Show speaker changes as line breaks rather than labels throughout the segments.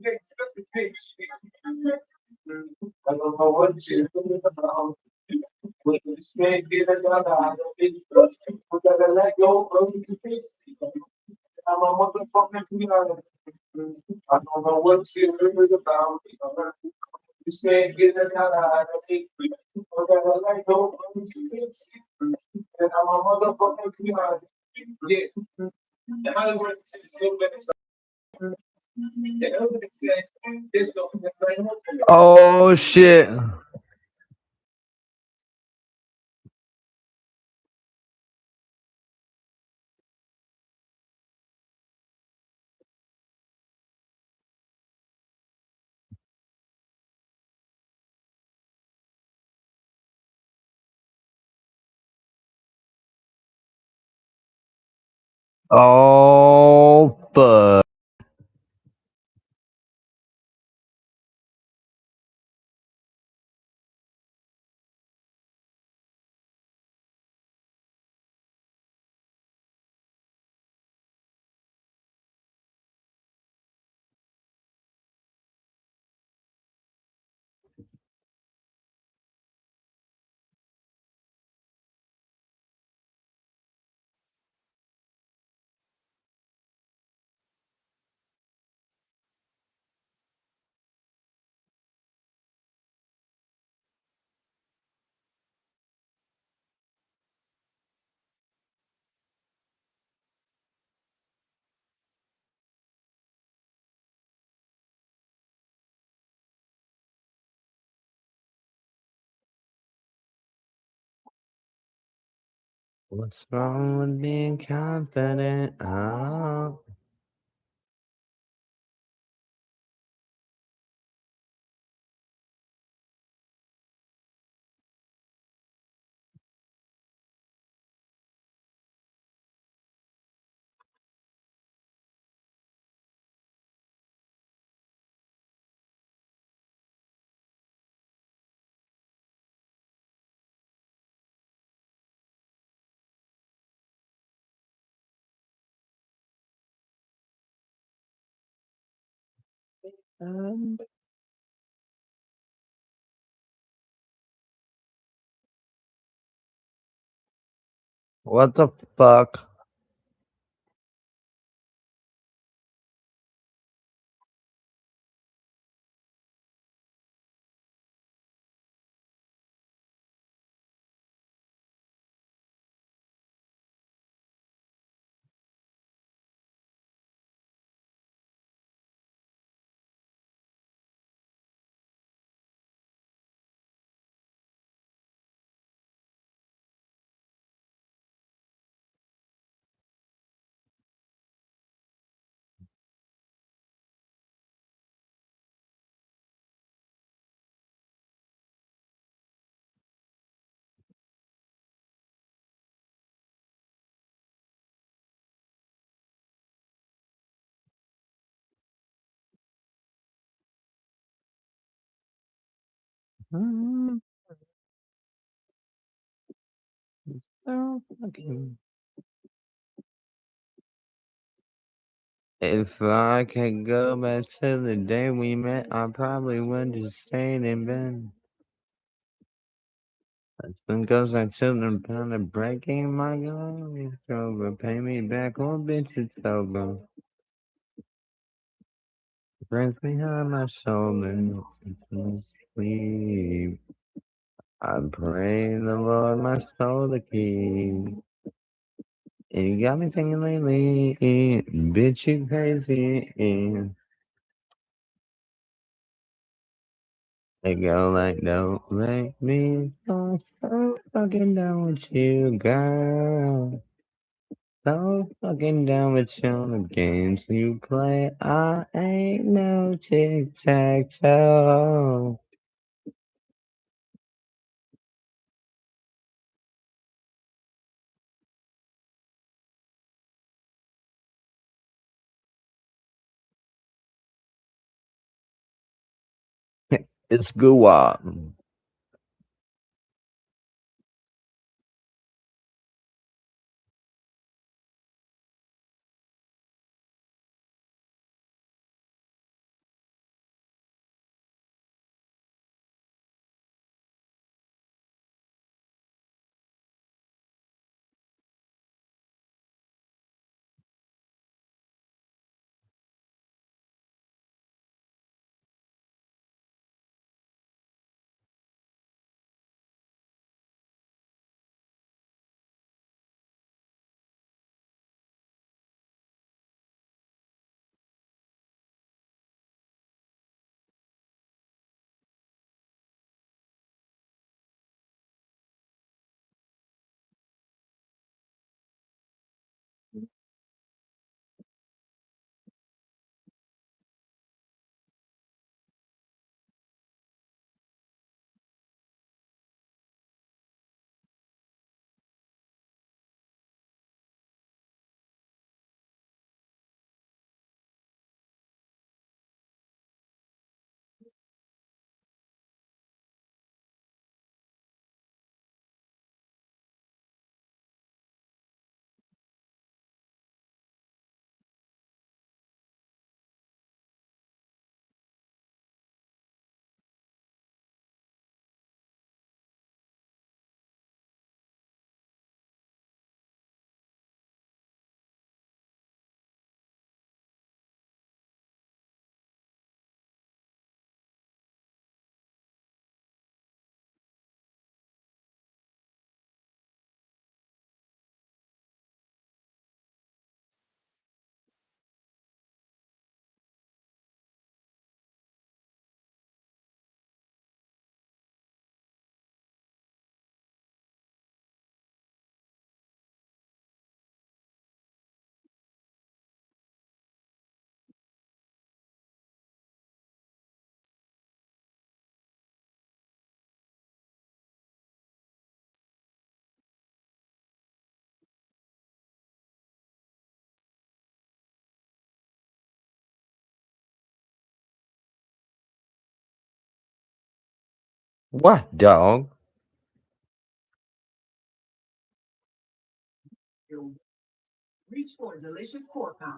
I don't know what to do about. When you say get a job, I don't think we gotta let go of the things. I'm a motherfucking female. I don't know what to do about. You say get a job, I don't think we gotta let go of the things. And I'm a motherfucking female. Yeah. In other words, it's no better.
Oh shit. Oh fuck. What's wrong with being confident? Oh. Um, what the fuck? Mm, so fucking- If I could go back to the day we met, I probably would just stayed in bed. That's because I shouldn't have done a breaking my gun. Over, pay me back, or bitch, it's over. Brings me on my shoulder. Sleep. I pray the Lord my soul to keep. And you got me thinking lately, bitch, you crazy. They go like, don't make me go so fucking down with you, girl. So fucking down with you on the games you play. I ain't no tic-tac-toe. It's goo What, dog?
Reach for a delicious pork pie.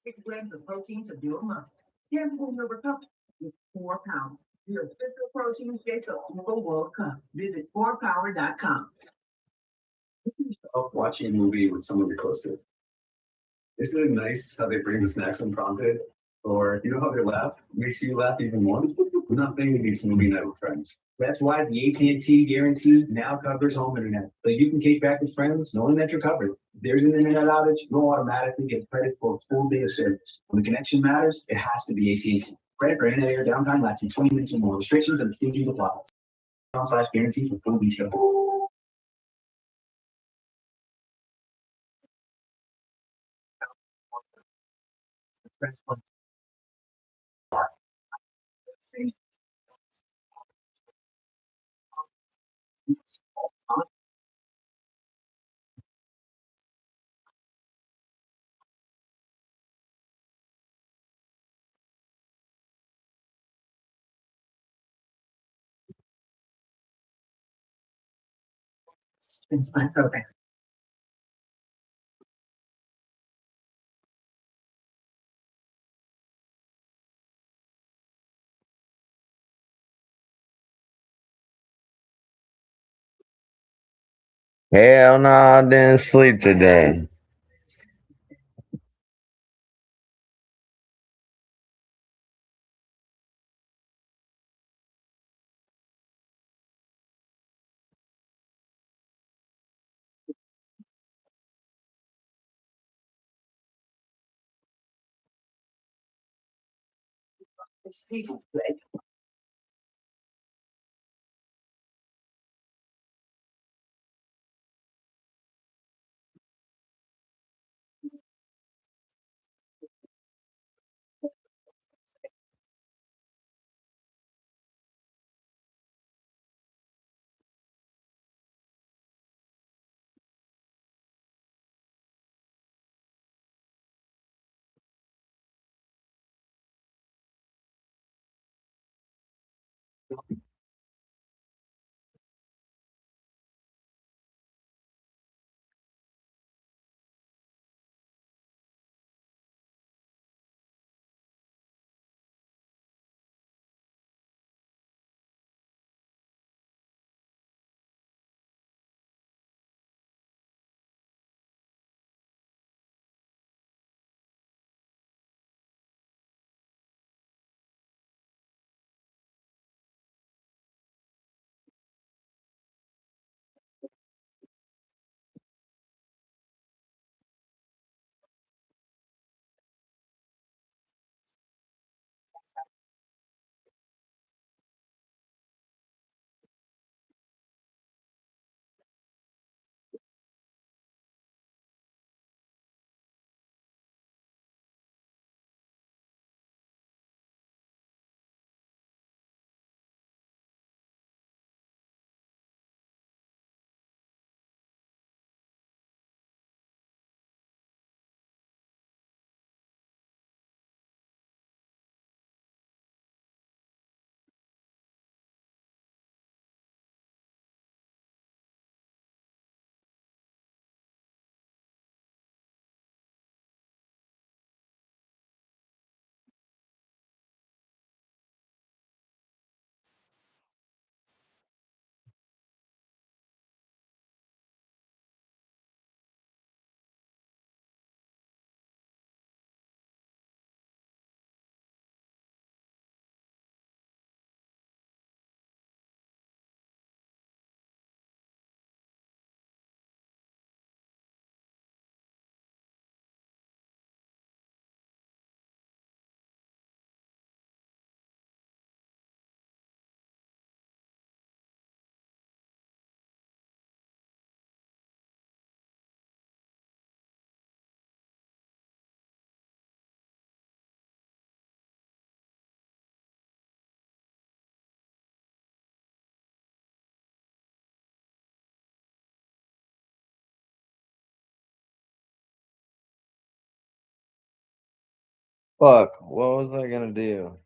6 grams of protein to build muscle. Here's what you'll recover with 4 pounds. Your official protein shakes of FIFA World Cup. Visit 4power.com. Up watching a movie with someone you're close to. Isn't it nice how they bring the snacks unprompted? Or you know how they laugh makes you laugh even more? Nothing beats movie night with friends. That's why the AT&T guarantee now covers home internet. So you can take back with friends knowing that you're covered. If there's an internet outage, you'll automatically get credit for a full day of service. When the connection matters, it has to be AT&T. Credit for internet air downtime lasting 20 minutes or more. Restrictions and exclusions apply. Slash guarantee for full details. It's my program.
Hell no, I didn't sleep today.
Seafood.
Fuck, what was I gonna do?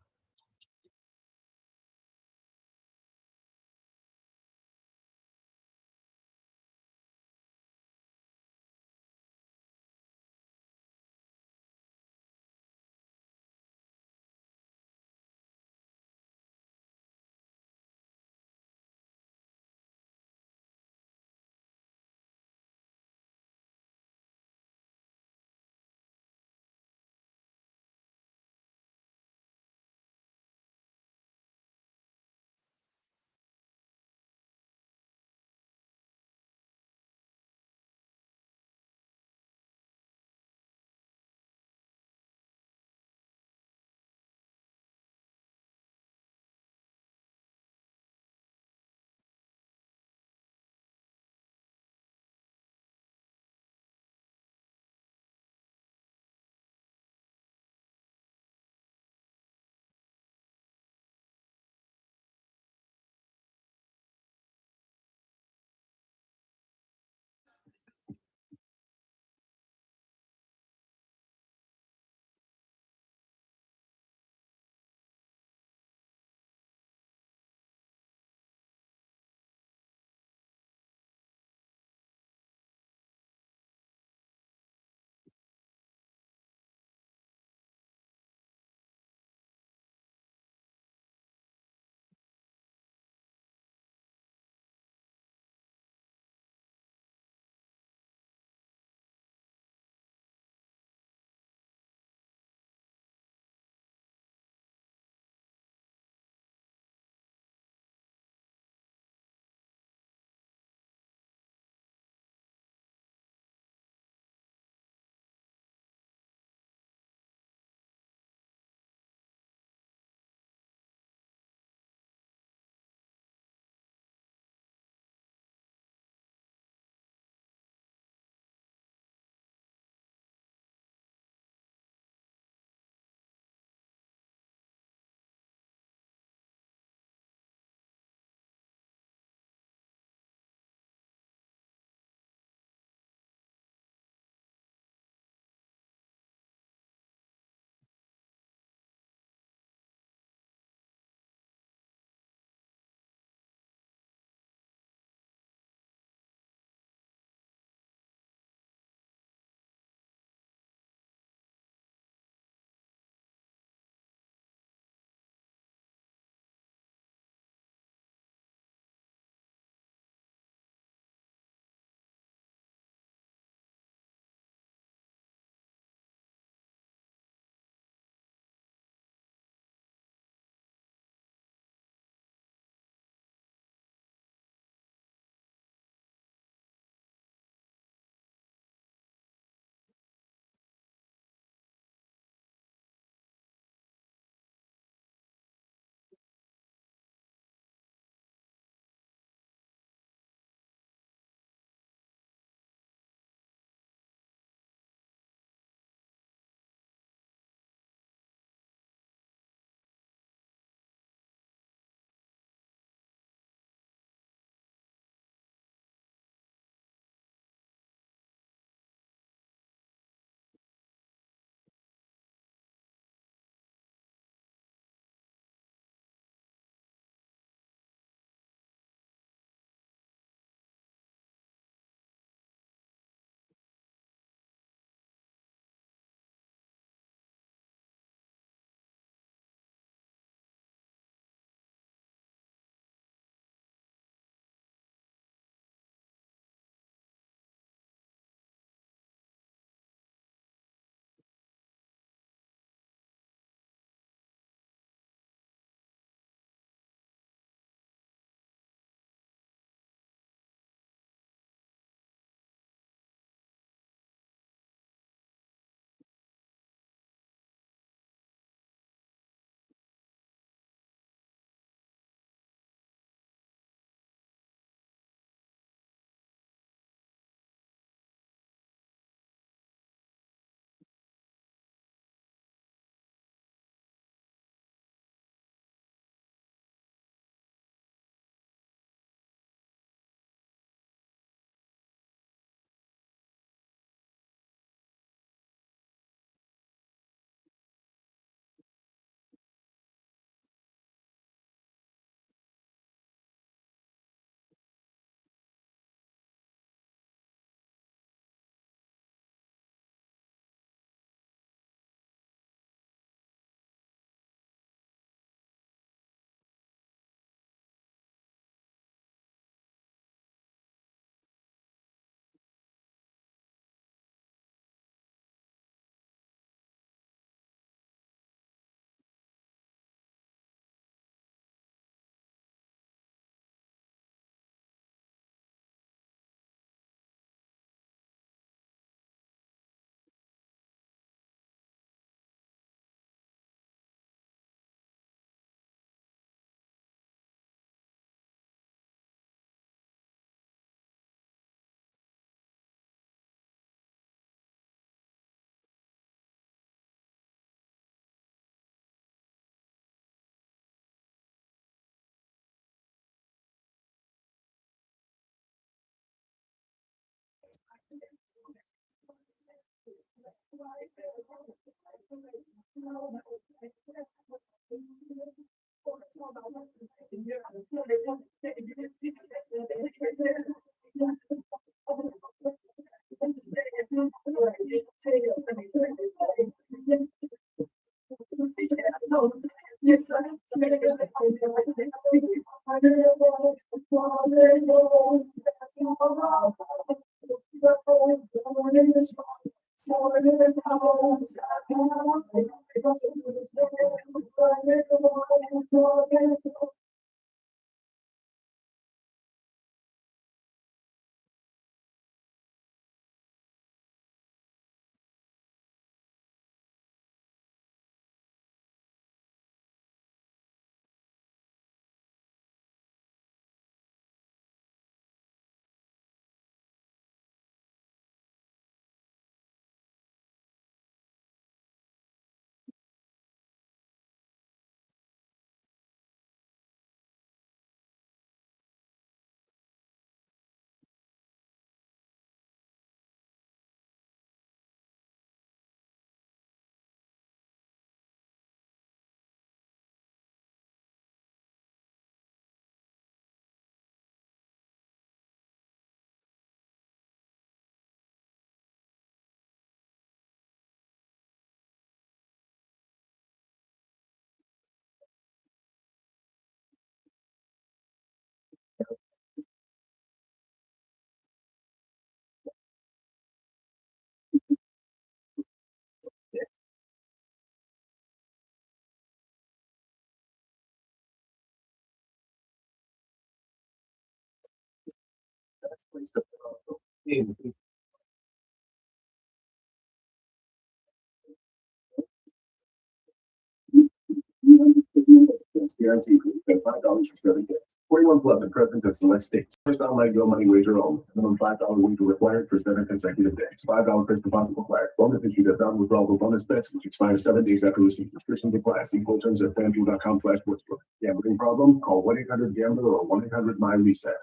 It's guaranteed. Get $5 for every gift. 41 plus and present in select states. First online real money wager only. Minimum $5 wager required for 7 consecutive days. $5 first deposit required. Bonus issue does not withdrawable bonus bets, which expires 7 days after receipt. Restrictions apply. See full terms at fanduel.com/sportsbook. Gambling problem? Call 1-800-GAMBLER or 1-800-MY-RESET.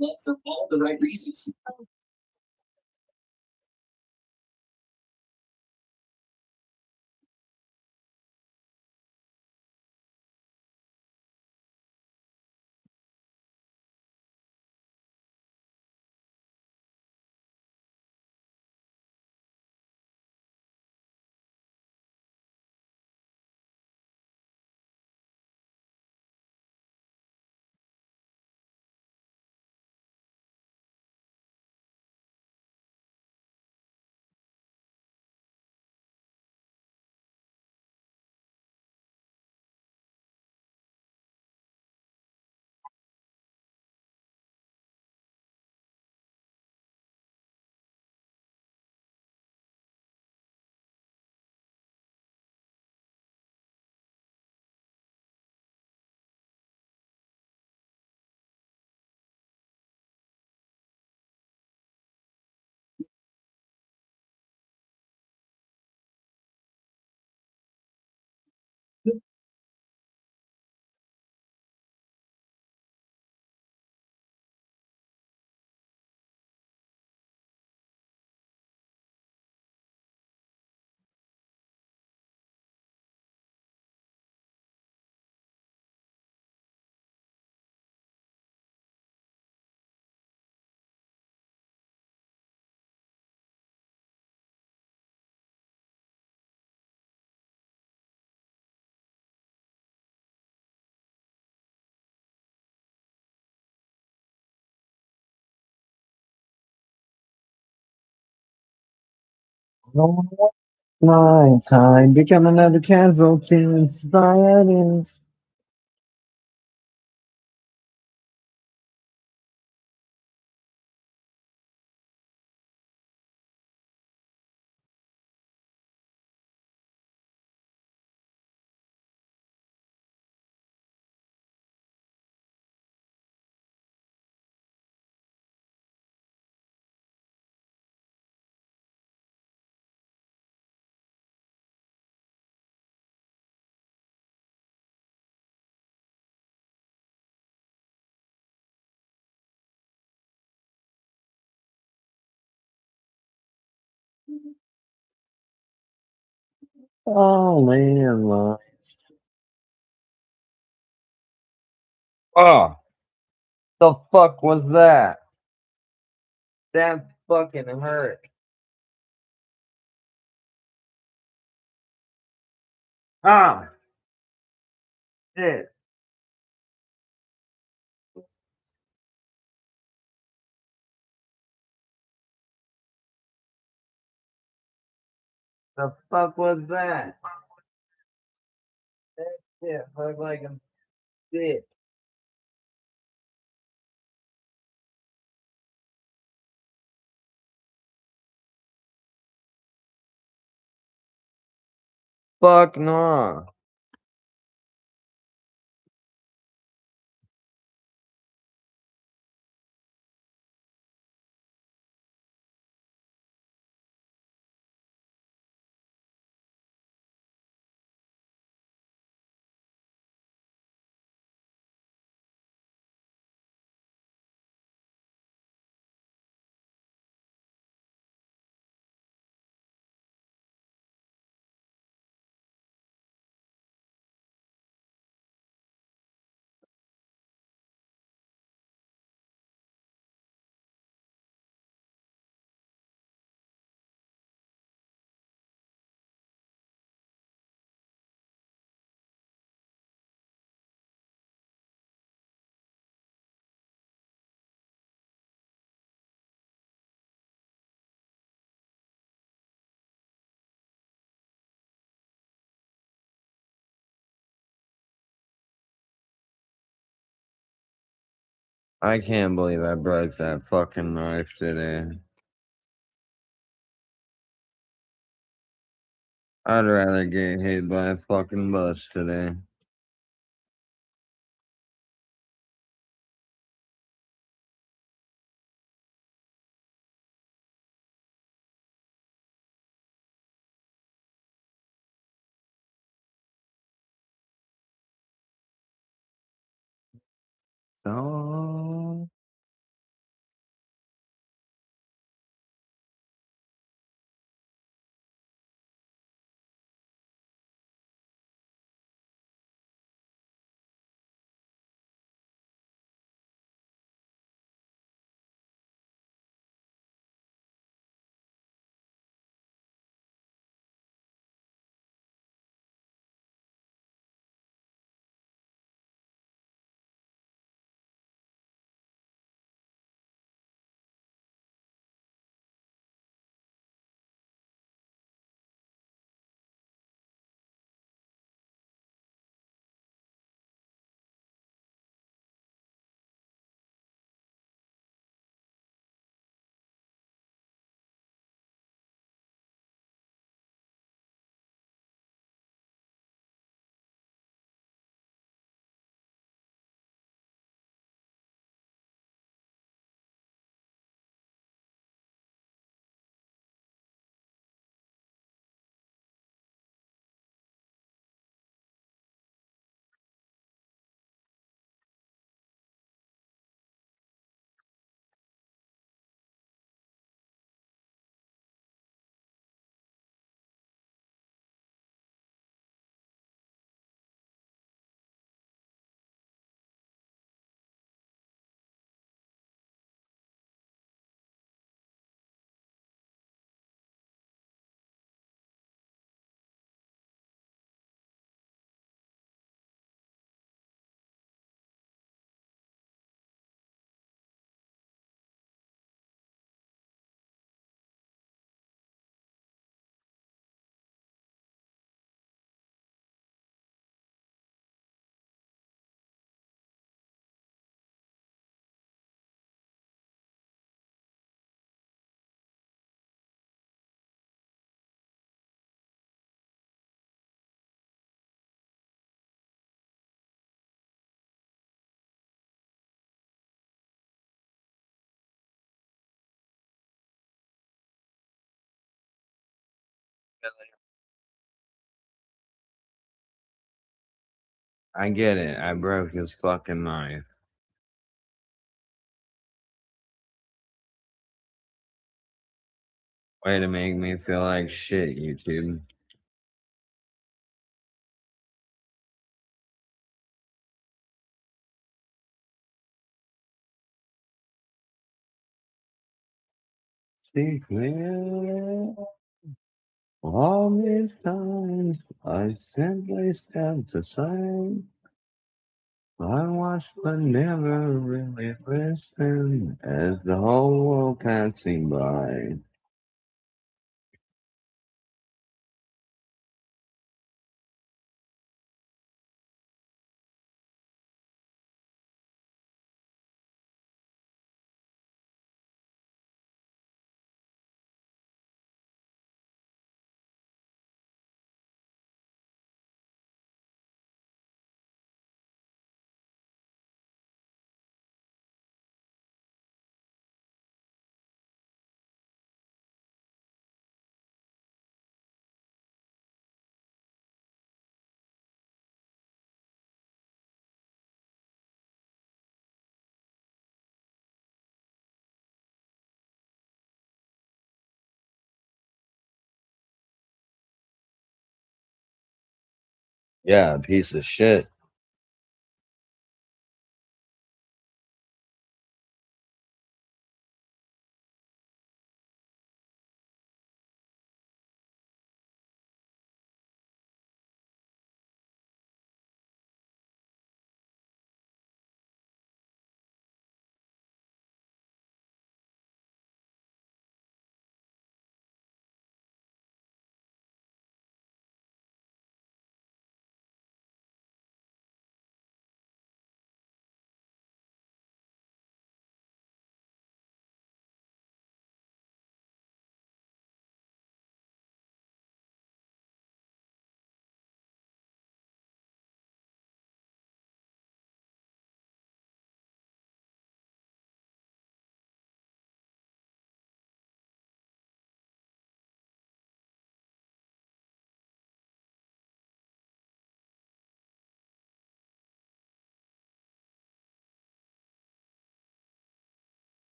It's for all the right reasons.
My time become another casualty in society. Oh man, oh, the fuck was that? That fucking hurt. Ah, shit. The fuck was that? That shit hurt like a bitch. Fuck no. I can't believe I broke that fucking knife today. I'd rather get hit by a fucking bus today. So I get it. I broke his fucking knife. Way to make me feel like shit, YouTube. see clearly. All these times I simply stepped aside. I watched but never really listened as the whole world passing by. Yeah, piece of shit.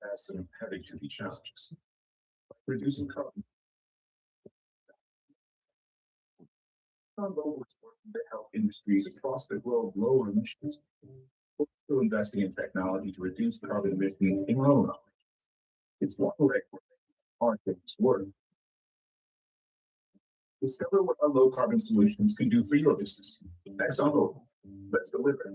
Has some heavy-duty challenges. Reducing carbon low is working to help industries across the globe lower emissions. We're also investing in technology to reduce carbon emissions in our own operations. It's one way we're making hard things work. Discover what our low carbon solutions can do for your business. ExxonMobil. Let's deliver.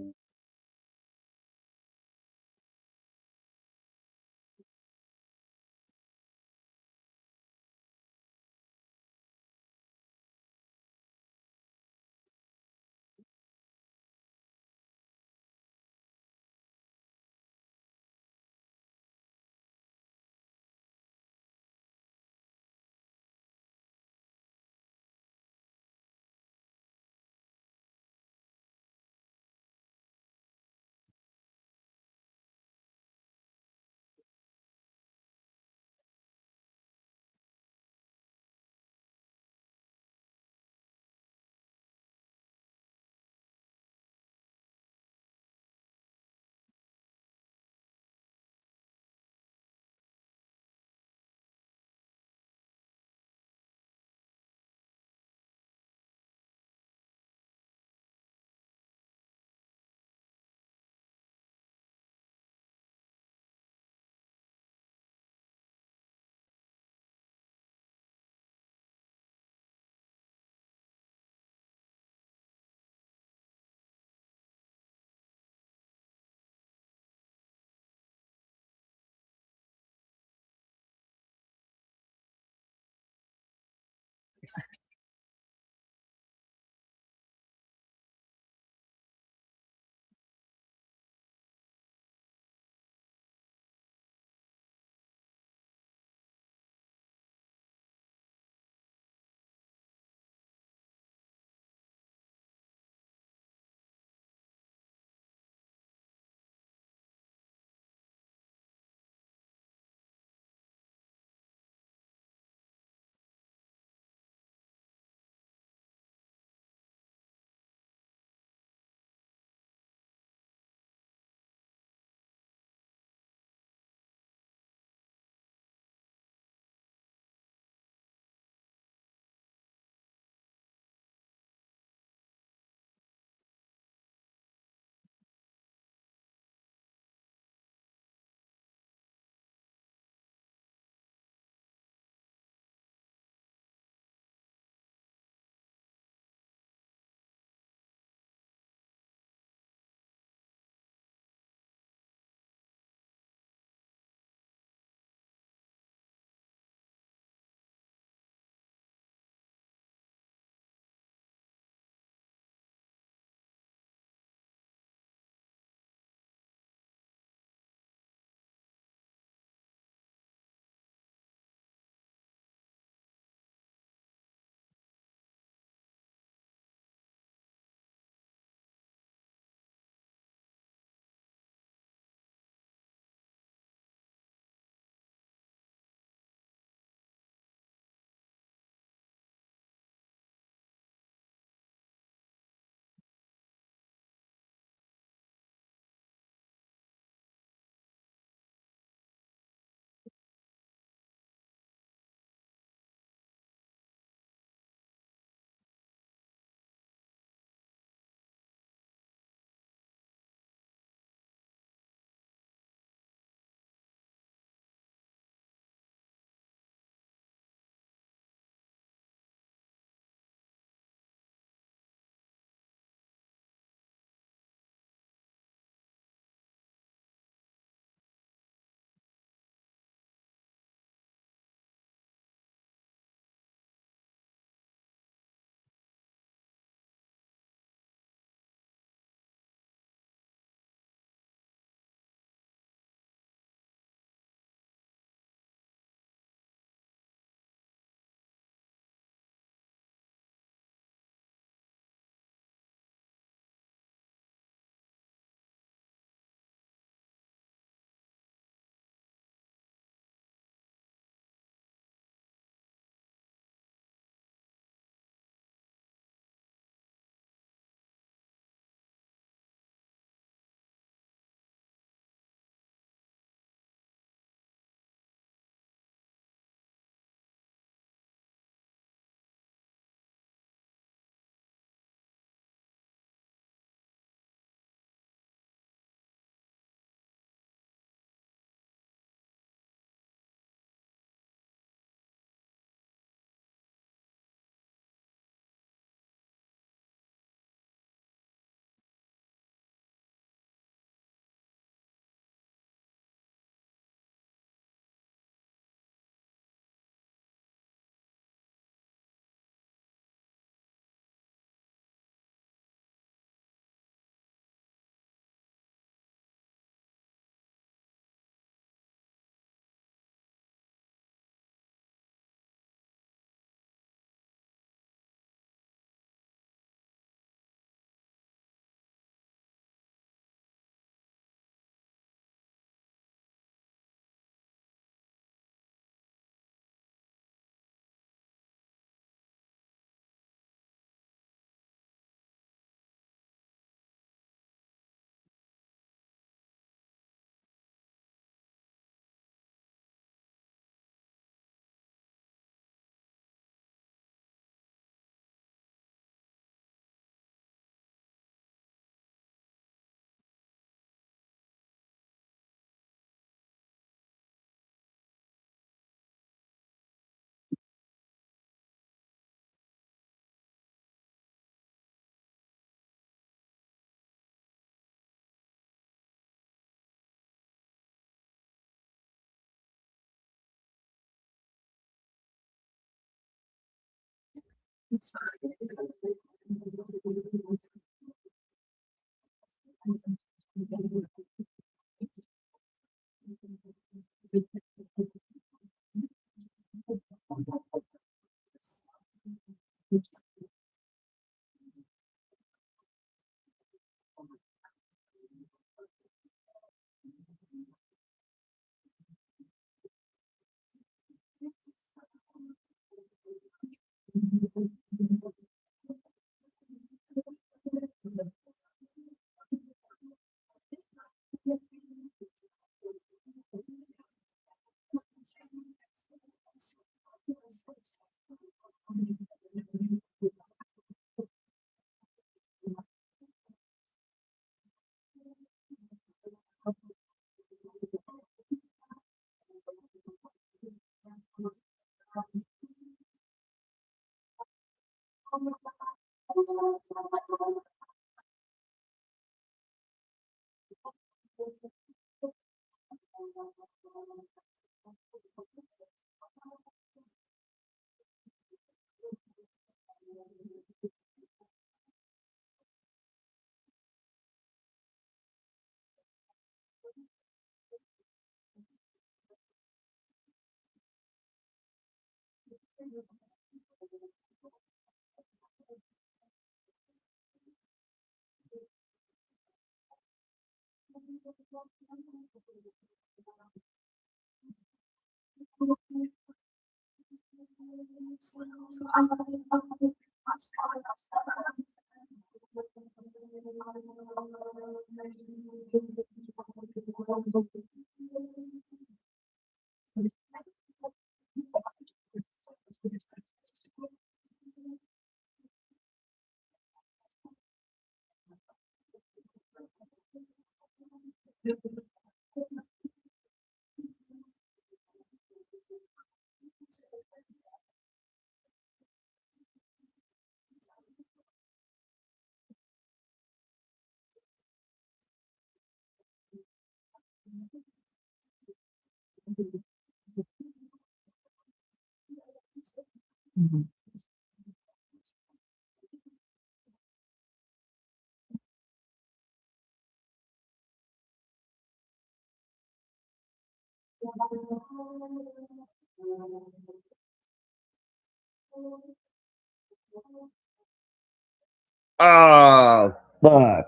Oh, fuck.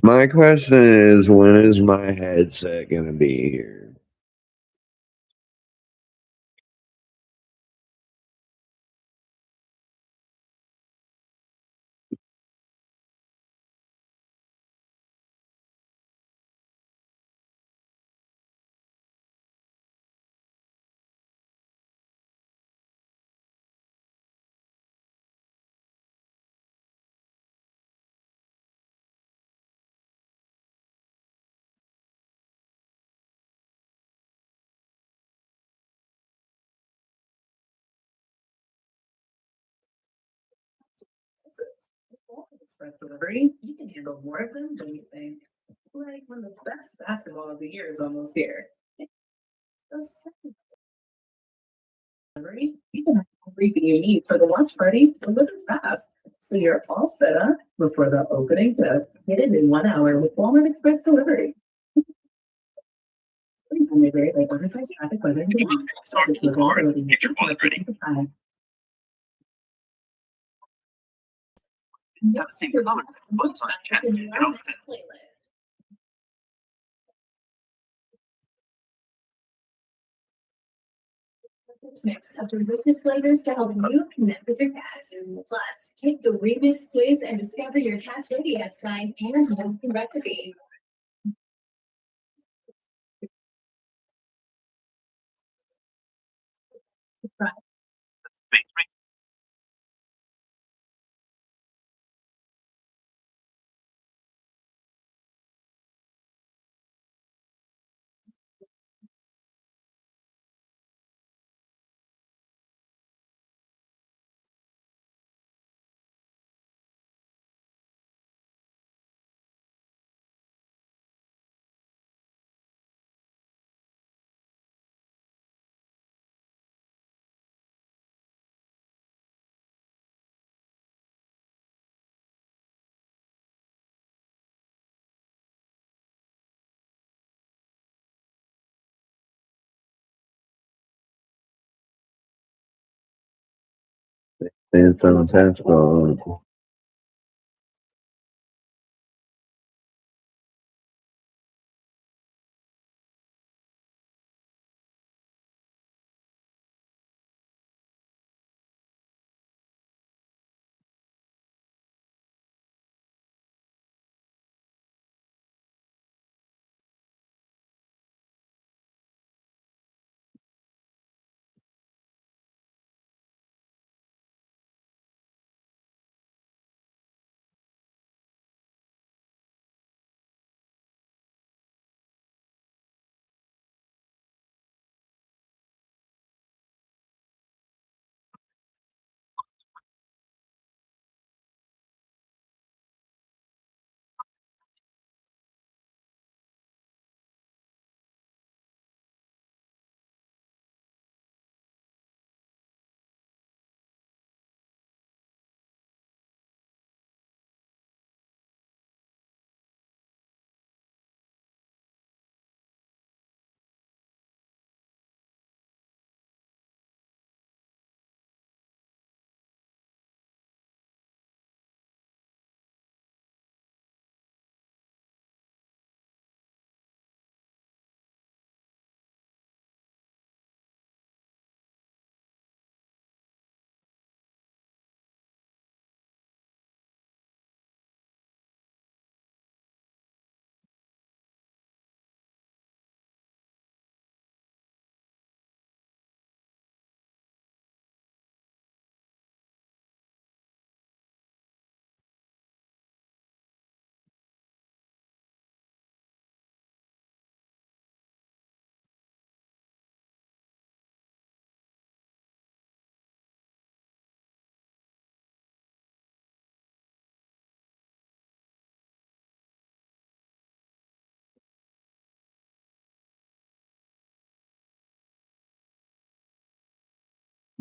My question is, when is my headset gonna be here?
Express delivery, you can handle more of them than you think. Like when the best basketball of the year is almost here. Those delivery, you can have everything you need for the lunch party delivered fast. So you're all set up before the opening tip. Get it in 1 hour with Walmart Express Delivery. Please only vary by oversized traffic weather and demand. Subject to availability. Get your wallet ready. Just same color. Books on chest and also mix of delicious flavors to help you connect with your cat. Plus, take the remix quiz and discover your cat's zodiac sign and home recipe.
It's on transport.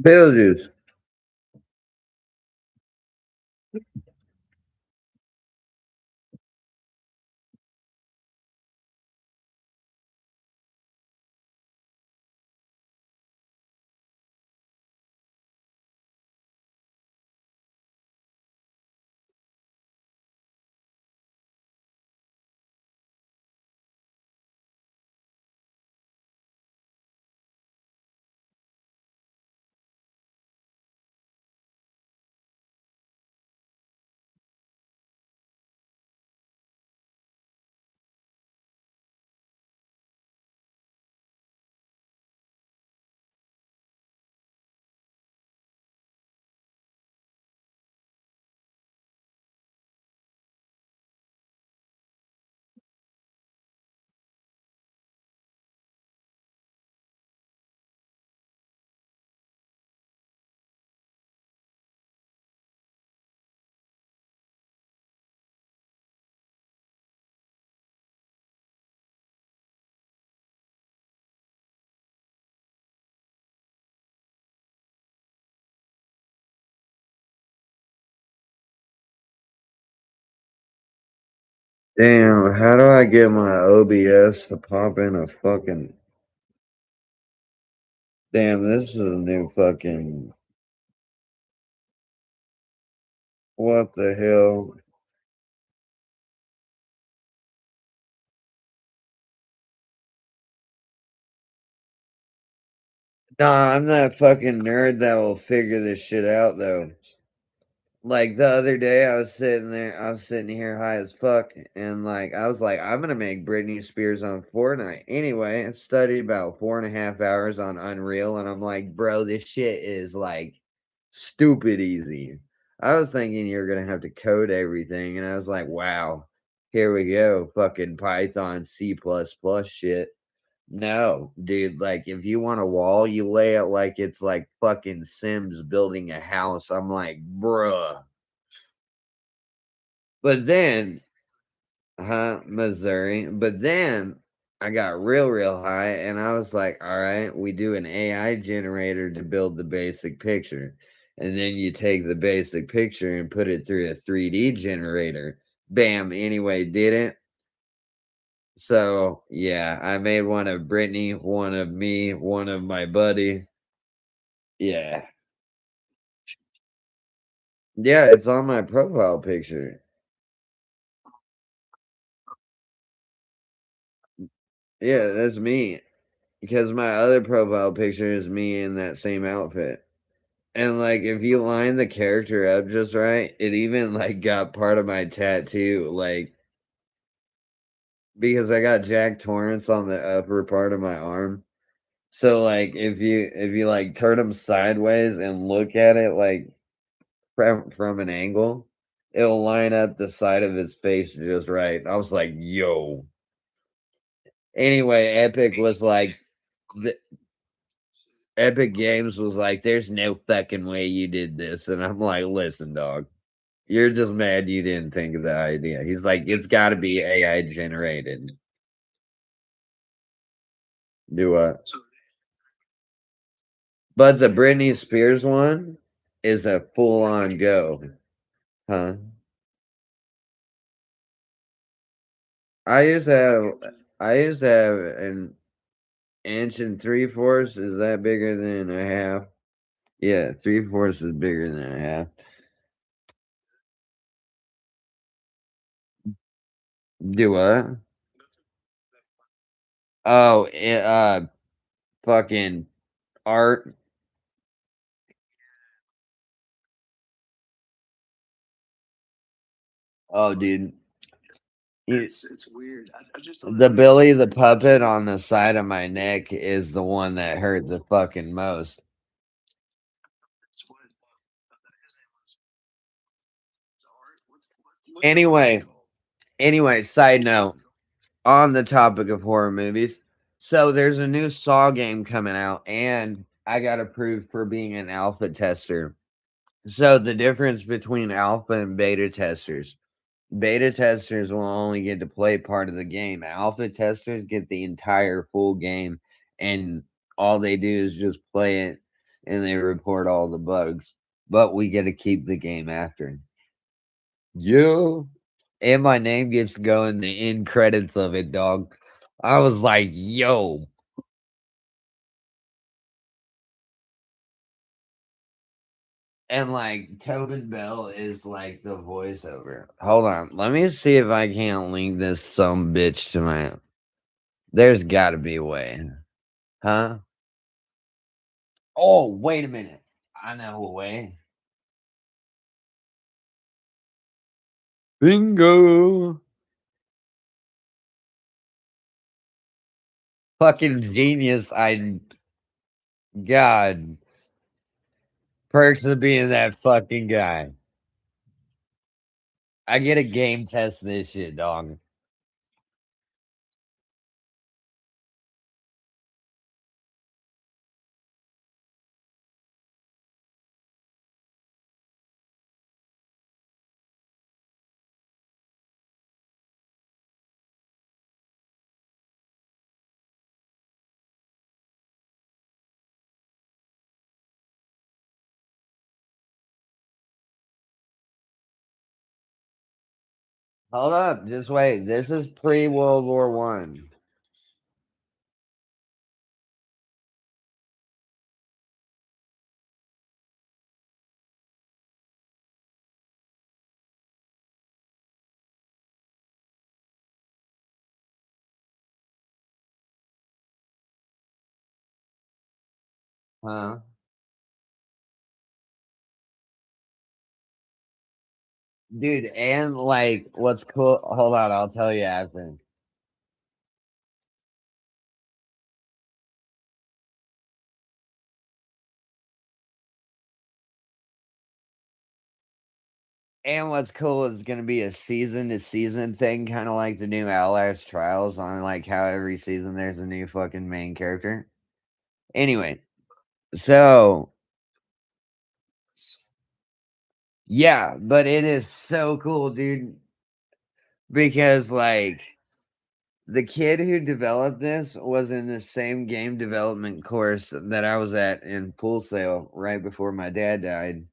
Beetlejuice. Damn, how do I get my OBS to pop in a fucking. Damn, this is a new fucking. What the hell? Nah, I'm that fucking nerd that will figure this shit out, though. Like the other day, I was sitting here high as fuck, and I was like, I'm gonna make Britney Spears on Fortnite. Anyway, I studied about 4.5 hours on Unreal, and I'm like, bro, this shit is like stupid easy. I was thinking you're gonna have to code everything, and I was like, wow, here we go, fucking Python, C++ shit. No, dude, like if you want a wall, you lay it like it's like fucking Sims building a house. I'm like, bruh. But then, Missouri. But then I got real high and I was like, all right, we do an AI generator to build the basic picture. And then you take the basic picture and put it through a 3D generator. Bam, anyway, did it. So yeah, I made one of Brittany, one of me, one of my buddy. Yeah. Yeah, it's on my profile picture. Yeah, that's me. Because my other profile picture is me in that same outfit. And, like, if you line the character up just right, it even, like, got part of my tattoo, like, because I got Jack Torrance on the upper part of my arm. So, like, if you, like, turn him sideways and look at it, like, from an angle, it'll line up the side of his face just right. I was like, "Yo." Anyway, the Epic Games was like, "There's no fucking way you did this," and I'm like, "Listen, dog, you're just mad you didn't think of the idea." He's like, "It's gotta be AI generated." Do what? But the Britney Spears one is a full-on go. Huh? I used to have I used to have an inch and 3/4. Is that bigger than a half? Yeah, 3/4 is bigger than a half. Do what? Oh, fucking art. Oh, dude. You The Billy the Puppet on the side of my neck is the one that hurt the fucking most. Anyway, side note on the topic of horror movies. So there's a new Saw game coming out, and I got approved for being an alpha tester. So the difference between alpha and beta testers will only get to play part of the game. Alpha testers get the entire full game, and all they do is just play it and they report all the bugs. But we get to keep the game after. Yo. And my name gets to go in the end credits of it, dog. I was like, yo. And like Tobin Bell is like the voiceover. Hold on. Let me see if I can't link this some bitch to my. There's gotta be a way. Huh? Oh, wait a minute. I know a way. Bingo. Fucking genius. God. Perks of being that fucking guy. I get a game test this shit, dog. Hold up. Just wait. This is pre World War One. Huh? Dude, and like what's cool hold on, I'll tell you after. And what's cool is gonna be a season to season thing, kinda like the new Outlast Trials on like how every season there's a new fucking main character. Anyway, so yeah, but it is so cool, dude, because like the kid who developed this was in the same game development course that I was at in Full Sail right before my dad died.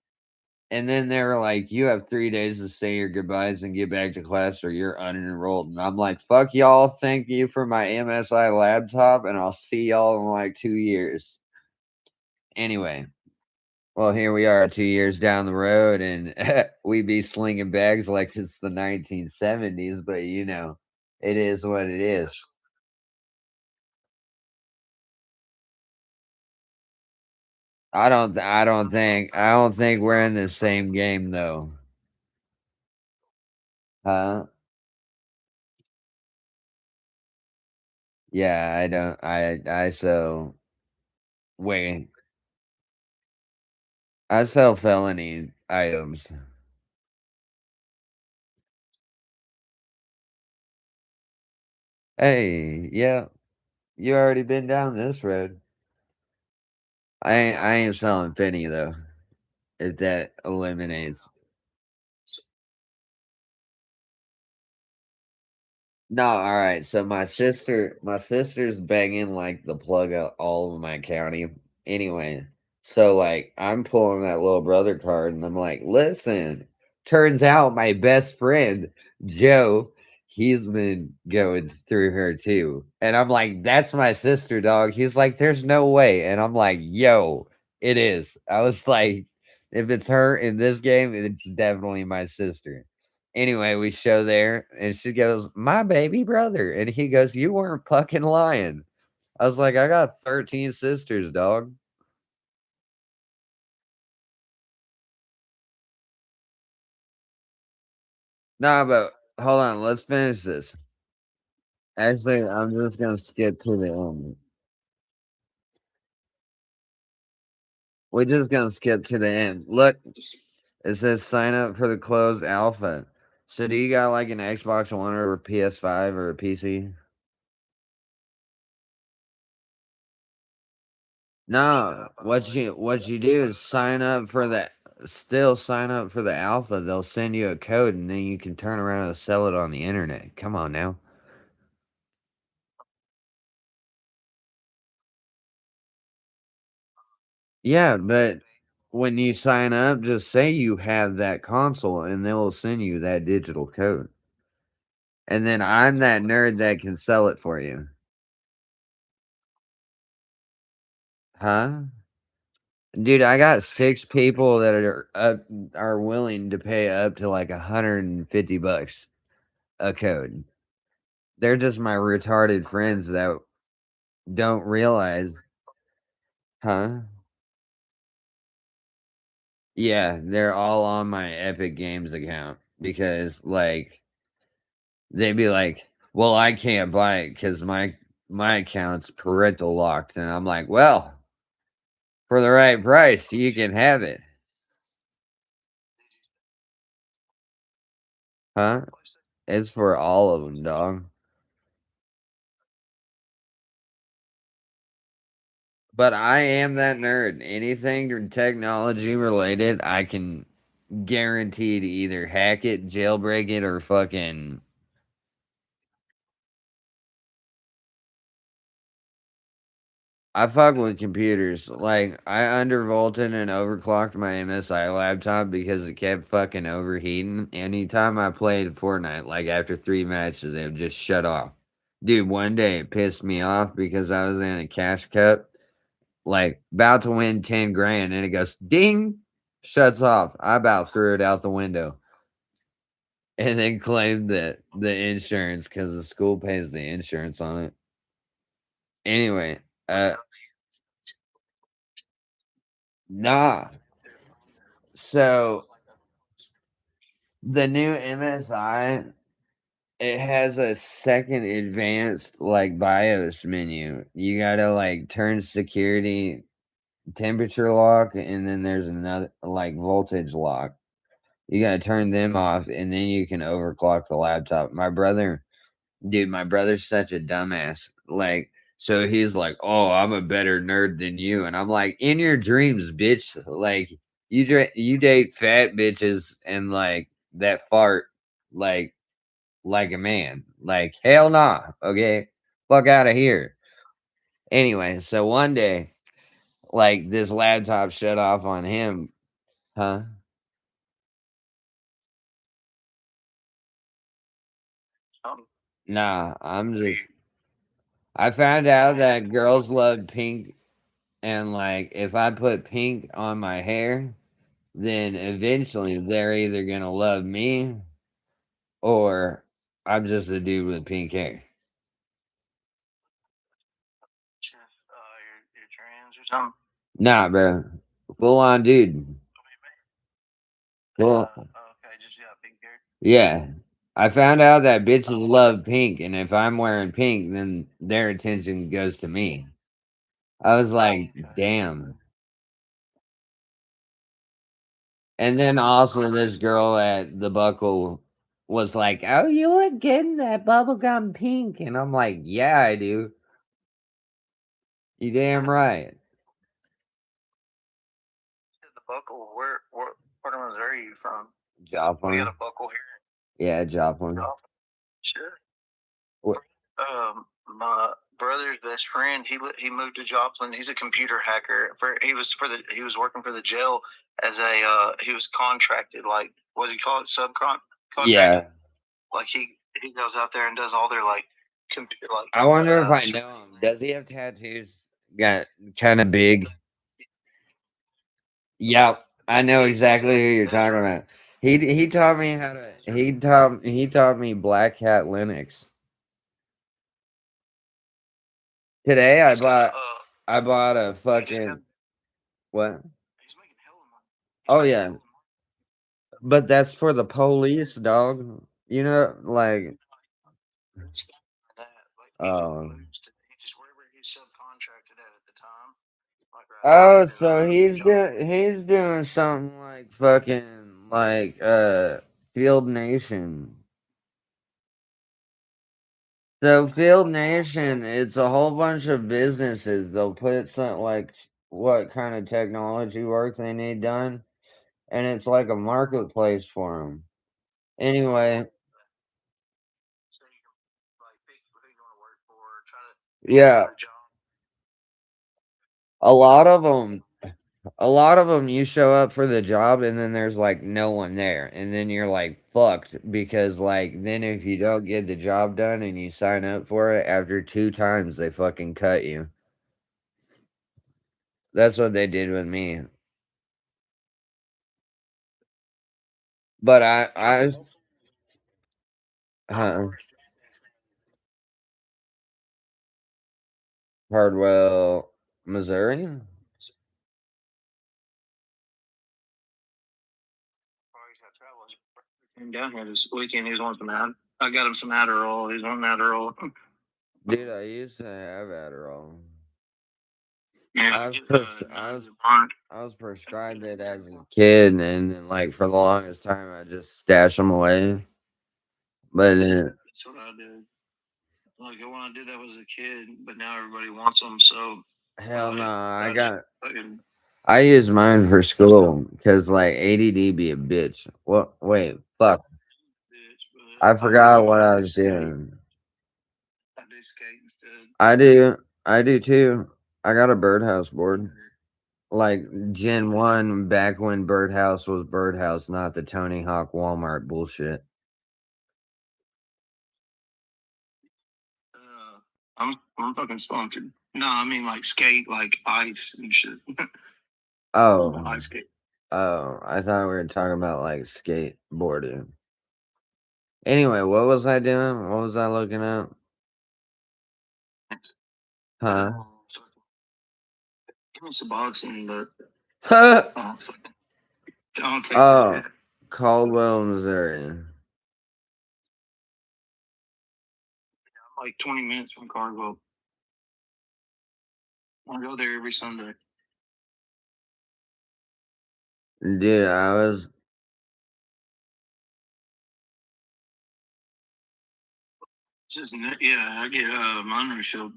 And then they were like, "You have 3 days to say your goodbyes and get back to class or you're unenrolled." And I'm like, "Fuck y'all, thank you for my MSI laptop, and I'll see y'all in, like, 2 years." Anyway, Well, here we are 2 years down the road, and we be slinging bags like it's the 1970s, but, it is what it is. I don't think we're in the same game, though. Huh? Yeah, I don't wait, I sell felony items. Hey, yeah, you already been down this road. I ain't selling penny, though, if that eliminates. No, alright, so my sister's banging, like, the plug out all of my county. Anyway, so, like, I'm pulling that little brother card, and I'm like, "Listen," turns out my best friend, Joe, he's been going through her too, and I'm like, "That's my sister, dog." He's like, "There's no way," and I'm like, "Yo, it is." I was like, "If it's her in this game, it's definitely my sister." Anyway, we show there, and she goes, "My baby brother," and he goes, "You weren't fucking lying." I was like, "I got 13 sisters, dog." Nah, but hold on, let's finish this. Actually, I'm just gonna skip to the end. We're just gonna skip to the end. Look, it says sign up for the closed alpha. So do you got like an Xbox One or a PS5 or a PC? No, what you do is sign up for the alpha. They'll send you a code and then you can turn around and sell it on the internet. Come on now. Yeah, but when you sign up, just say you have that console and they will send you that digital code. And then I'm that nerd that can sell it for you. Huh? Dude, I got 6 people that are willing to pay up to like 150 bucks a code. They're just my retarded friends that don't realize. Huh? Yeah, they're all on my Epic Games account because, like, they'd be like, "Well, I can't buy it because my account's parental locked," and I'm like, "Well, for the right price, you can have it." Huh? It's for all of them, dog. But I am that nerd. Anything technology related, I can guarantee to either hack it, jailbreak it, or fucking. I fuck with computers. Like, I undervolted and overclocked my MSI laptop because it kept fucking overheating. Anytime I played Fortnite, like after 3 matches, it would just shut off. Dude, one day it pissed me off because I was in a cash cup, like about to win 10 grand, and it goes ding, shuts off. I about threw it out the window and then claimed the insurance because the school pays the insurance on it. Anyway, nah. So the new MSI, it has a second advanced like BIOS menu. You gotta like turn security temperature lock, and then there's another like voltage lock. You gotta turn them off, and then you can overclock the laptop. My brother's such a dumbass. Like, so he's like, "Oh, I'm a better nerd than you," and I'm like, "In your dreams, bitch." Like, you date fat bitches and like that fart like like a man. Like, hell nah. Okay, fuck out of here. Anyway, so one day, like this laptop shut off on him, huh? Nah, I found out that girls love pink. And like if I put pink on my hair, then eventually they're either gonna love me or I'm just a dude with pink hair.
You're trans or something?
Nah, bro. Full on dude. Well,
Okay, just yeah, pink hair.
yeah. I found out that bitches love pink, and if I'm wearing pink, then their attention goes to me. I was like, damn. And then also this girl at the buckle was like, "Oh, you look good in that bubblegum pink." And I'm like, "Yeah, I do. You damn right."
The buckle. Where part of Missouri are you from? We got
Joplin.
a buckle here.
Yeah, Joplin.
Oh, sure.
What?
My brother's best friend, he moved to Joplin. He's a computer hacker. He was working for the jail as a he was contracted, like what do you call it, contracted.
Yeah.
Like he goes out there and does all their like
I wonder if I know him. Does he have tattoos? Got kind of big. Yep, I know exactly who you're talking about. He taught me how to. He taught me Black Hat Linux. Today I bought a fucking what?
He's making hell of money.
Oh yeah, but that's for the police, dog. You know, like
That like
oh
he just wherever he's subcontracted at the time. Like right now
oh,
he's at
so he's doing something like fucking like Field Nation. So Field Nation, it's a whole bunch of businesses. They'll put some like what kind of technology work they need done, and it's like a marketplace for them. Anyway,
so you can like pick who you want to work for, try to
yeah,
get a job.
a lot of them, a lot of them, you show up for the job and then there's like no one there, and then you're like fucked because like then if you don't get the job done and you sign up for it after 2 times, they fucking cut you. That's what they did with me. But huh, Hardwell, Missouri.
He's got travel. Came down here this weekend. He was wanting some I got him some Adderall. He's wanting Adderall.
Dude, I used to have Adderall.
Yeah,
I was
get
pres- I was
bond.
I was prescribed it as a kid, and then like for the longest time, I just stashed them away. But
That's what I did. Like when I did that was a kid, but now everybody wants them. So
hell no,
I just fucking
I use mine for school because like ADD be a bitch. What? Wait, fuck.
bitch.
I
But I
forgot
do.
what
I
I
do
was
skate.
doing.
I do skate instead.
I do too. I got a birdhouse board. Like Gen 1 back when Birdhouse was Birdhouse, not the Tony Hawk Walmart bullshit.
I'm fucking sponsored. No, I mean like skate, like ice and shit.
Oh,
Ice skate.
oh, I thought we were talking about like skateboarding. Anyway, what was I doing? What was I looking up? Huh?
Give me some boxing, but uh, I'll take
Oh,
that.
Caldwell, Missouri.
I'm like 20 minutes from Cargo. I go there every Sunday.
Dude, I was
Yeah, I get mine refilled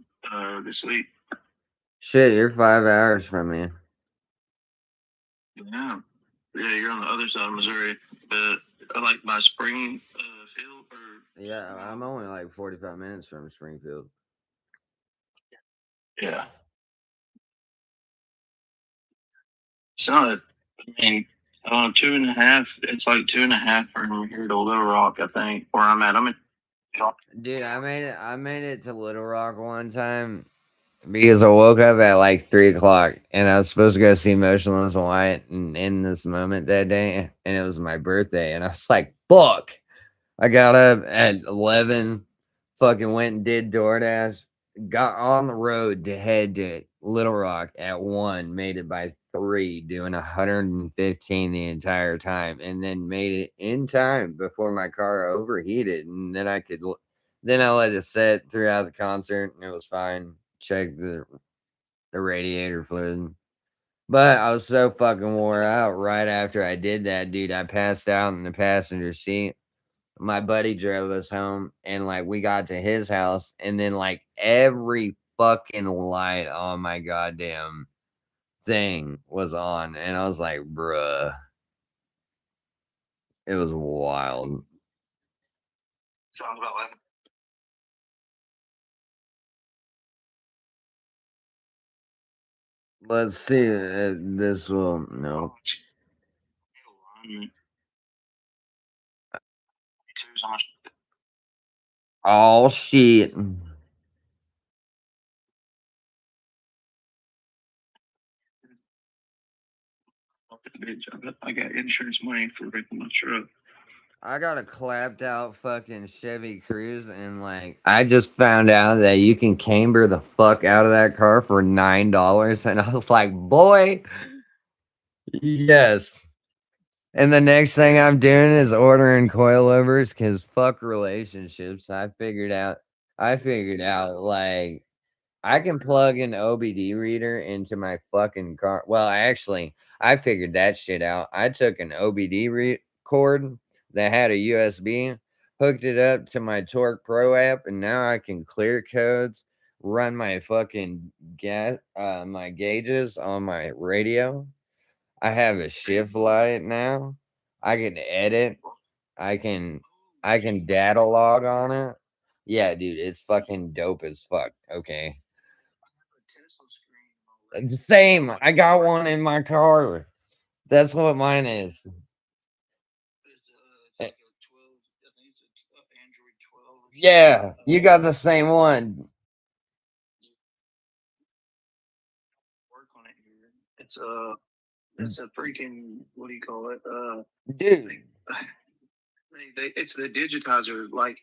this week.
shit. You're 5 hours from me.
Yeah, yeah, you're on the other side of Missouri, but I like my spring field or
Yeah, I'm only like 45 minutes from Springfield.
yeah. It's not. I mean, 2.5. It's like 2.5 from here to Little Rock. I think where I'm at. I'm in.
Dude, I made it to Little Rock one time. because I woke up at like 3 o'clock and I was supposed to go see Motionless in White and in this moment that day, and it was my birthday, and I was like, "Fuck!" I got up at 11, fucking went and did DoorDash, got on the road to head to Little Rock at 1, made it by 3, doing 115 the entire time, and then made it in time before my car overheated, and then then I let it sit throughout the concert, and it was fine. Checked the radiator fluid. But I was so fucking wore out right after I did that, dude. I passed out in the passenger seat. My buddy drove us home, and like we got to his house, and then like every fucking light on my goddamn thing was on, and I was like, bruh, it was wild.
Sounds about like
Let's see. This will no. Oh shit.
I got insurance money for wrecking my truck.
I got a clapped out fucking Chevy Cruze, and like I just found out that you can camber the fuck out of that car for $9, and I was like, boy, yes. And the next thing I'm doing is ordering coilovers because fuck relationships. I figured out like I can plug an OBD reader into my fucking car. Well, I figured that shit out. I took an cord that had a USB, hooked it up to my Torque Pro app, and now I can clear codes, run my fucking my gauges on my radio. I have a shift light now. I can edit. I can I can data log on it. Yeah, dude, it's fucking dope as fuck. Okay. It's the same. I got one in my car. That's what mine is. Eh, Yeah, you got the same one.
Work on it here. It's a freaking what do you call it?
Dude.
It's the digitizer. Like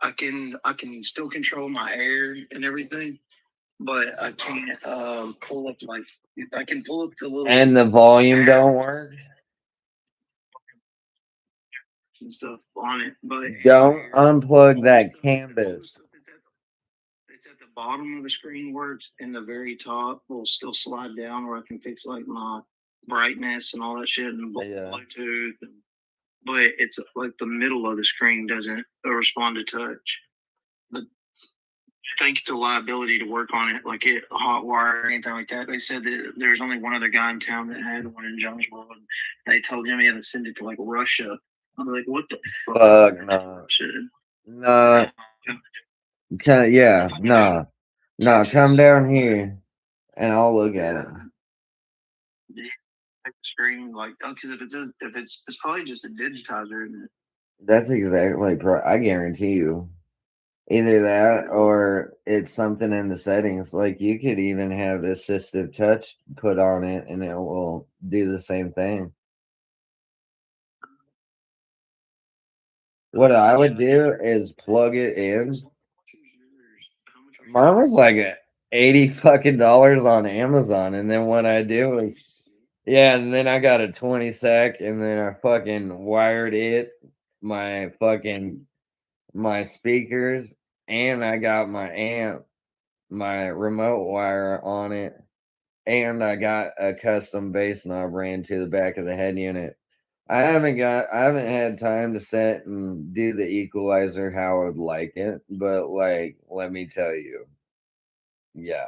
I can still control my air and everything, but I can't pull up like I can pull up the little
And the volume don't work.
and stuff on it, but
Don't unplug that canvas.
it's at the bottom of the screen works, and the very top will still slide down where I can fix like my brightness and all that shit and
Yeah.
Bluetooth. But it's like the middle of the screen doesn't respond to touch. But I think it's a liability to work on it, like it hot wire or anything like that. They said that there's only one other guy in town that had one in Jonesboro, and they told him he had to send it to like Russia. I'm like, what the
Fuck no. No. Yeah, no. No, come down here and I'll look at it.
Screen like because if it's probably just a digitizer, isn't it?
That's exactly I guarantee you. Either that or it's something in the settings. Like you could even have assistive touch put on it and it will do the same thing. What I would do is plug it in. Mine was like 80 fucking dollars on Amazon. And then what I do is, yeah, and then I got a 20 sec and then I fucking wired my speakers, and I got my amp, my remote wire on it, and I got a custom bass knob ran to the back of the head unit. I haven't had time to set and do the equalizer how I would like it, but like let me tell you, yeah.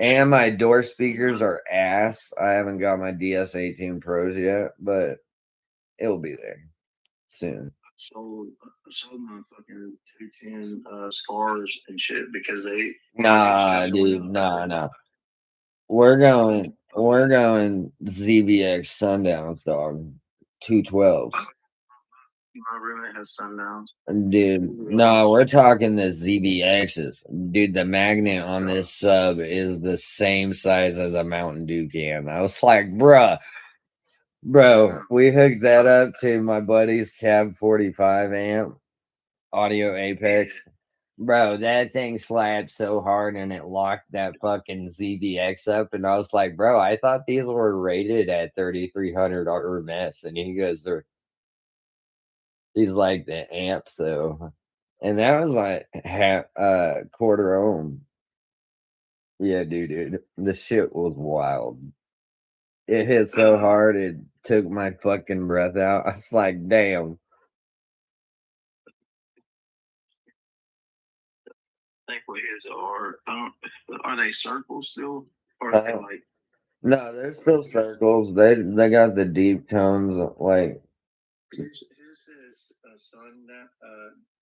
And my door speakers are ass. I haven't got my DS18 Pros yet, but it'll be there soon.
Sold my fucking 210 scars and shit because they
Nah, dude, nah. We're going ZBX Sundowns, dog. 212.
My roommate has sundowns.
Dude, no, we're talking the ZBXs. Dude, the magnet on this sub is the same size as a Mountain Dew can. I was like, bruh, bro, we hooked that up to my buddy's Cab 45 amp, Audio Apex. Bro, that thing slapped so hard and it locked that fucking ZBX up. And I was like, bro, I thought these were rated at 3,300 RMS. And he goes, he's like the amp, so. And that was like half quarter ohm. Yeah, dude. The shit was wild. It hit so hard it took my fucking breath out. I was like, damn.
I think what his are. Are they circles still, or are they like?
No, they're still circles. They got the deep tones like
His is a sundown,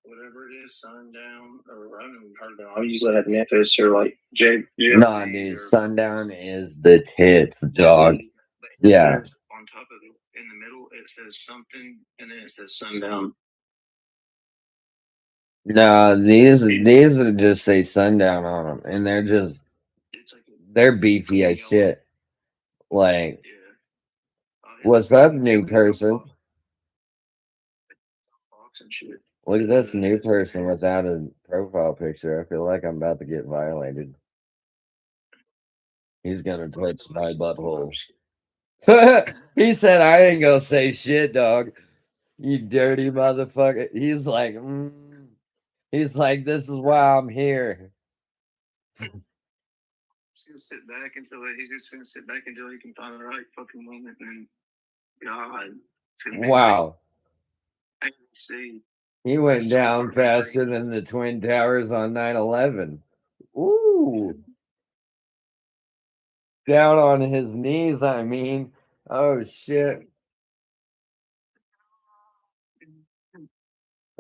whatever it is, sundown, or I haven't heard of them. I usually have Memphis or like
nah, dude, sundown is the tits, dog. Yeah.
On top of it, in the middle, it says something, and then it says sundown.
No, these are just say sundown on them, and they're just they're beefy as shit. Like, what's up, new person? Look at this new person without a profile picture. I feel like I'm about to get violated. He's gonna touch my butthole. He said I ain't gonna say shit, dog. You dirty motherfucker. He's like, he's like, this is why I'm here.
He's gonna sit back until he's just gonna sit back until he can find the right fucking moment, and God, it's gonna be
Wow.
like, I can see.
He went down faster than the Twin Towers on 9/11. Ooh. Down on his knees, I mean. Oh shit.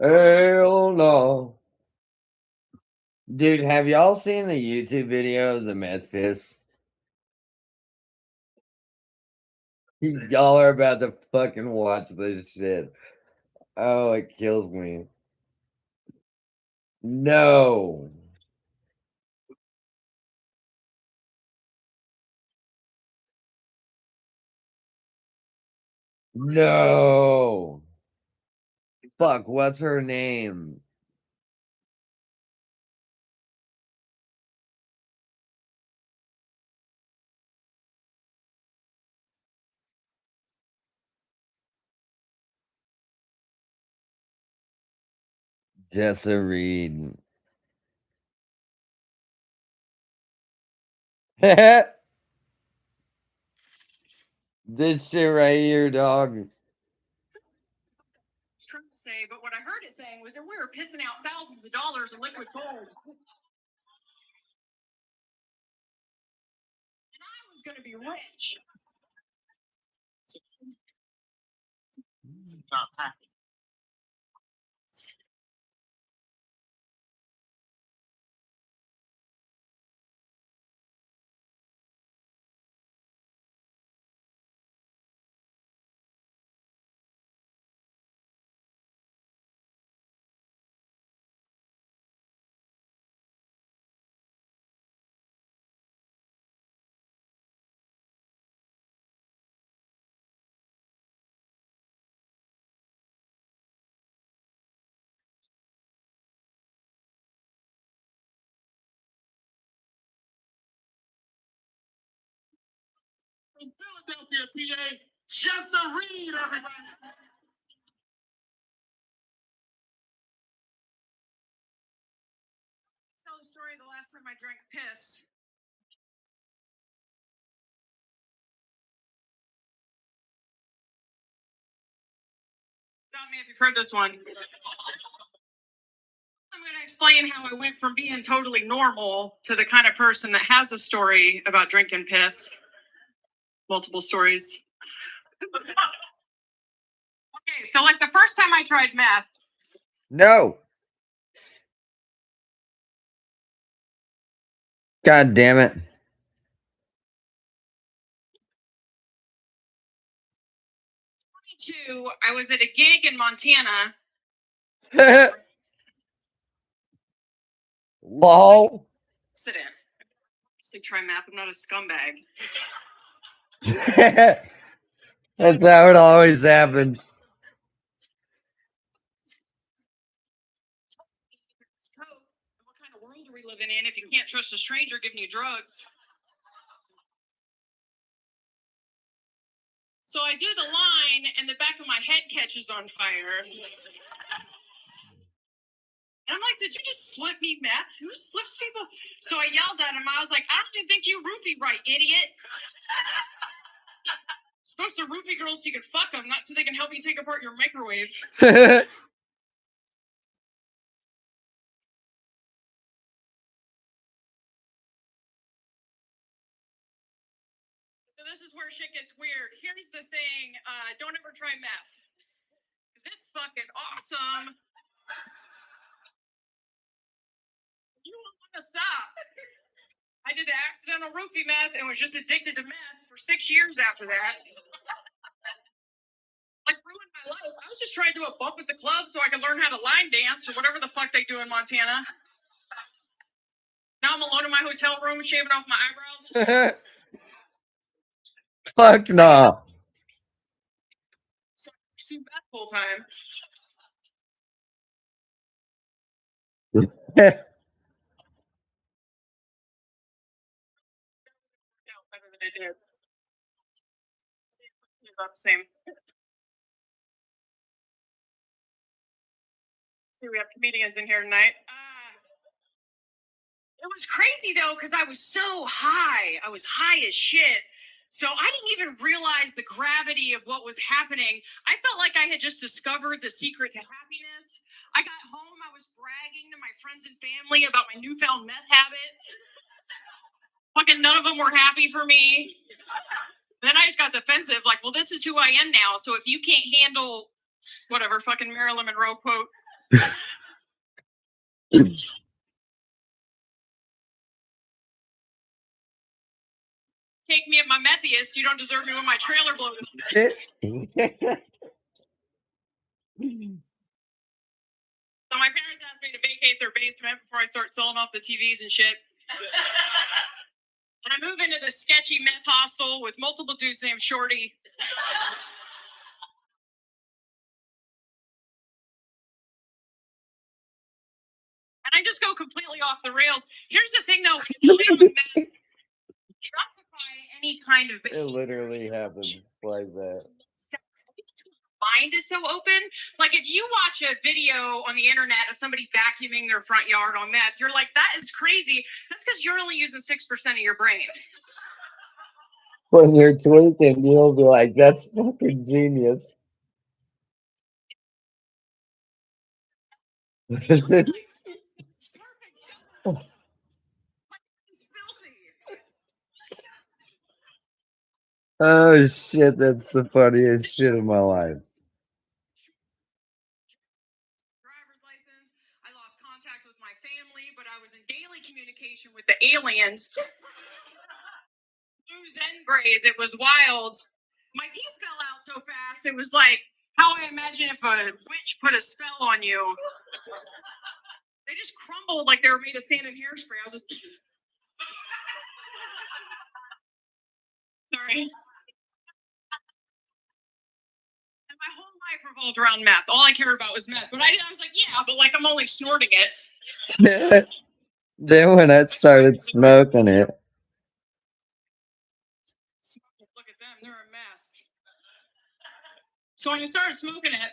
Hell no. Dude, have y'all seen the YouTube video of the meth piss? Y'all are about to fucking watch this shit. Oh, it kills me. No. No. Fuck, what's her name? Jessa Reed. This shit right here, dog.
Trying to say, but what I heard it saying was that we were pissing out thousands of dollars in liquid gold. And I was going to be rich. Not happy. From Philadelphia, PA, Jessa Reed, everybody. Tell the story of the last time I drank piss. Stop me if you've heard this one. I'm going to explain how I went from being totally normal to the kind of person that has a story about drinking piss. Multiple stories. Okay, so like the first time I tried meth.
No. God damn it.
2002, I was at a gig in Montana.
Lol.
Sit in. So try map. I'm not a scumbag.
That's how it always happens.
What kind of world are we living in if you can't trust a stranger giving you drugs? So I do the line, and the back of my head catches on fire. And I'm like, did you just slip me meth? Who slips people? So I yelled at him. I was like, I don't even think you roofie right, idiot. Supposed to roofie girls so you can fuck them, not so they can help you take apart your microwave. So this is where shit gets weird. Here's the thing. Don't ever try meth. Because it's fucking awesome. You won't want to stop. I did the accidental roofie meth and was just addicted to meth for 6 years after that. Like, ruined my life. I was just trying to do a bump at the club so I could learn how to line dance or whatever the fuck they do in Montana. Now I'm alone in my hotel room shaving off my eyebrows.
Fuck no.
So I pursued that full time. Better than it did. It's about the same. See, we have comedians in here tonight. It was crazy though, because I was so high. I was high as shit. So I didn't even realize the gravity of what was happening. I felt like I had just discovered the secret to happiness. I got home, I was bragging to my friends and family about my newfound meth habit. Fucking none of them were happy for me. Then I just got defensive, like, well, this is who I am now. So if you can't handle whatever fucking Marilyn Monroe quote. Take me at my methiest, you don't deserve me when my trailer blows. So my parents asked me to vacate their basement before I start selling off the TVs and shit. And I move into this sketchy meth hostel with multiple dudes named Shorty. And I just go completely off the rails. Here's the thing though, justify any kind of
It literally happens like that.
Mind is so open. Like if you watch a video on the internet of somebody vacuuming their front yard on meth, you're like, that is crazy. That's because you're only using 6% of your brain.
When you're tweaking, you'll be like, that's fucking genius.
It's perfect. It's filthy.
Oh shit, that's the funniest shit of my life.
Driver's license. I lost contact with my family, but I was in daily communication with the aliens. Blue Zen grays. It was wild. My teeth fell out so fast. It was like how I imagine if a witch put a spell on you. They just crumbled like they were made of sand and hairspray. I was just sorry. And my whole life revolved around meth. All I cared about was meth. But I was like, yeah, but like I'm only snorting it.
Then when I started smoking it.
Look at them, they're a mess. So when you started smoking it,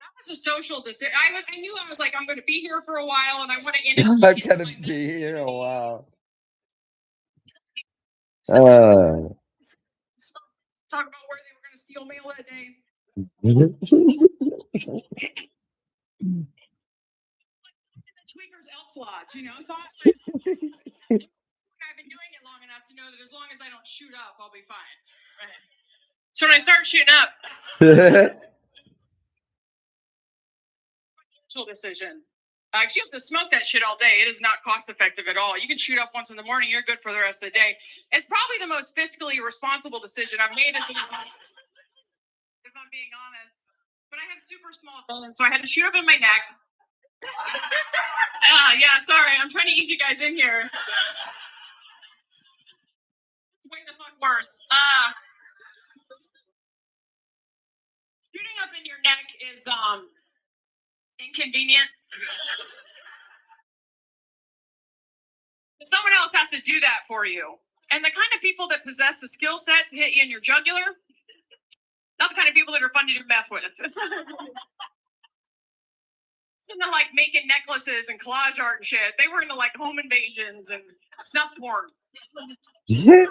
that was a social decision. I knew I was like, I'm going to be here for a while, and I want to end it.
I'm gonna be here a while.
Talk about where they were going to steal mail that day. The Tweakers Elks Lodge, you know. So I've been doing it long enough to know that as long as I don't shoot up, I'll be fine. Right. So when I started shooting up, decision. You have to smoke that shit all day. It is not cost effective at all. You can shoot up once in the morning, you're good for the rest of the day. It's probably the most fiscally responsible decision I've made as a if I'm being honest. But I have super small veins, so I had to shoot up in my neck. Yeah, sorry, I'm trying to ease you guys in here. It's way the fuck worse. Shooting up in your neck is inconvenient. Someone else has to do that for you. And the kind of people that possess the skill set to hit you in your jugular, not the kind of people that are fun to do meth with. Into like making necklaces and collage art and shit. They were into like home invasions and snuff porn.
Yeah.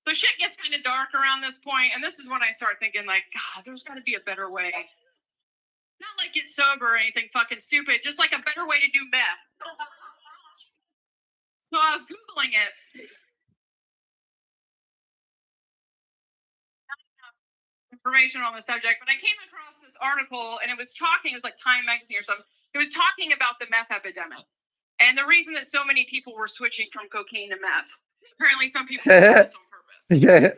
So shit gets kind of dark around this point, and this is when I start thinking like, God, there's got to be a better way. Not like get sober or anything fucking stupid, just like a better way to do meth. So I was Googling it. Information on the subject, but I came across this article and it was like Time Magazine or something. It was talking about the meth epidemic and the reason that so many people were switching from cocaine to meth. Apparently, some people do this on purpose.
Yeah.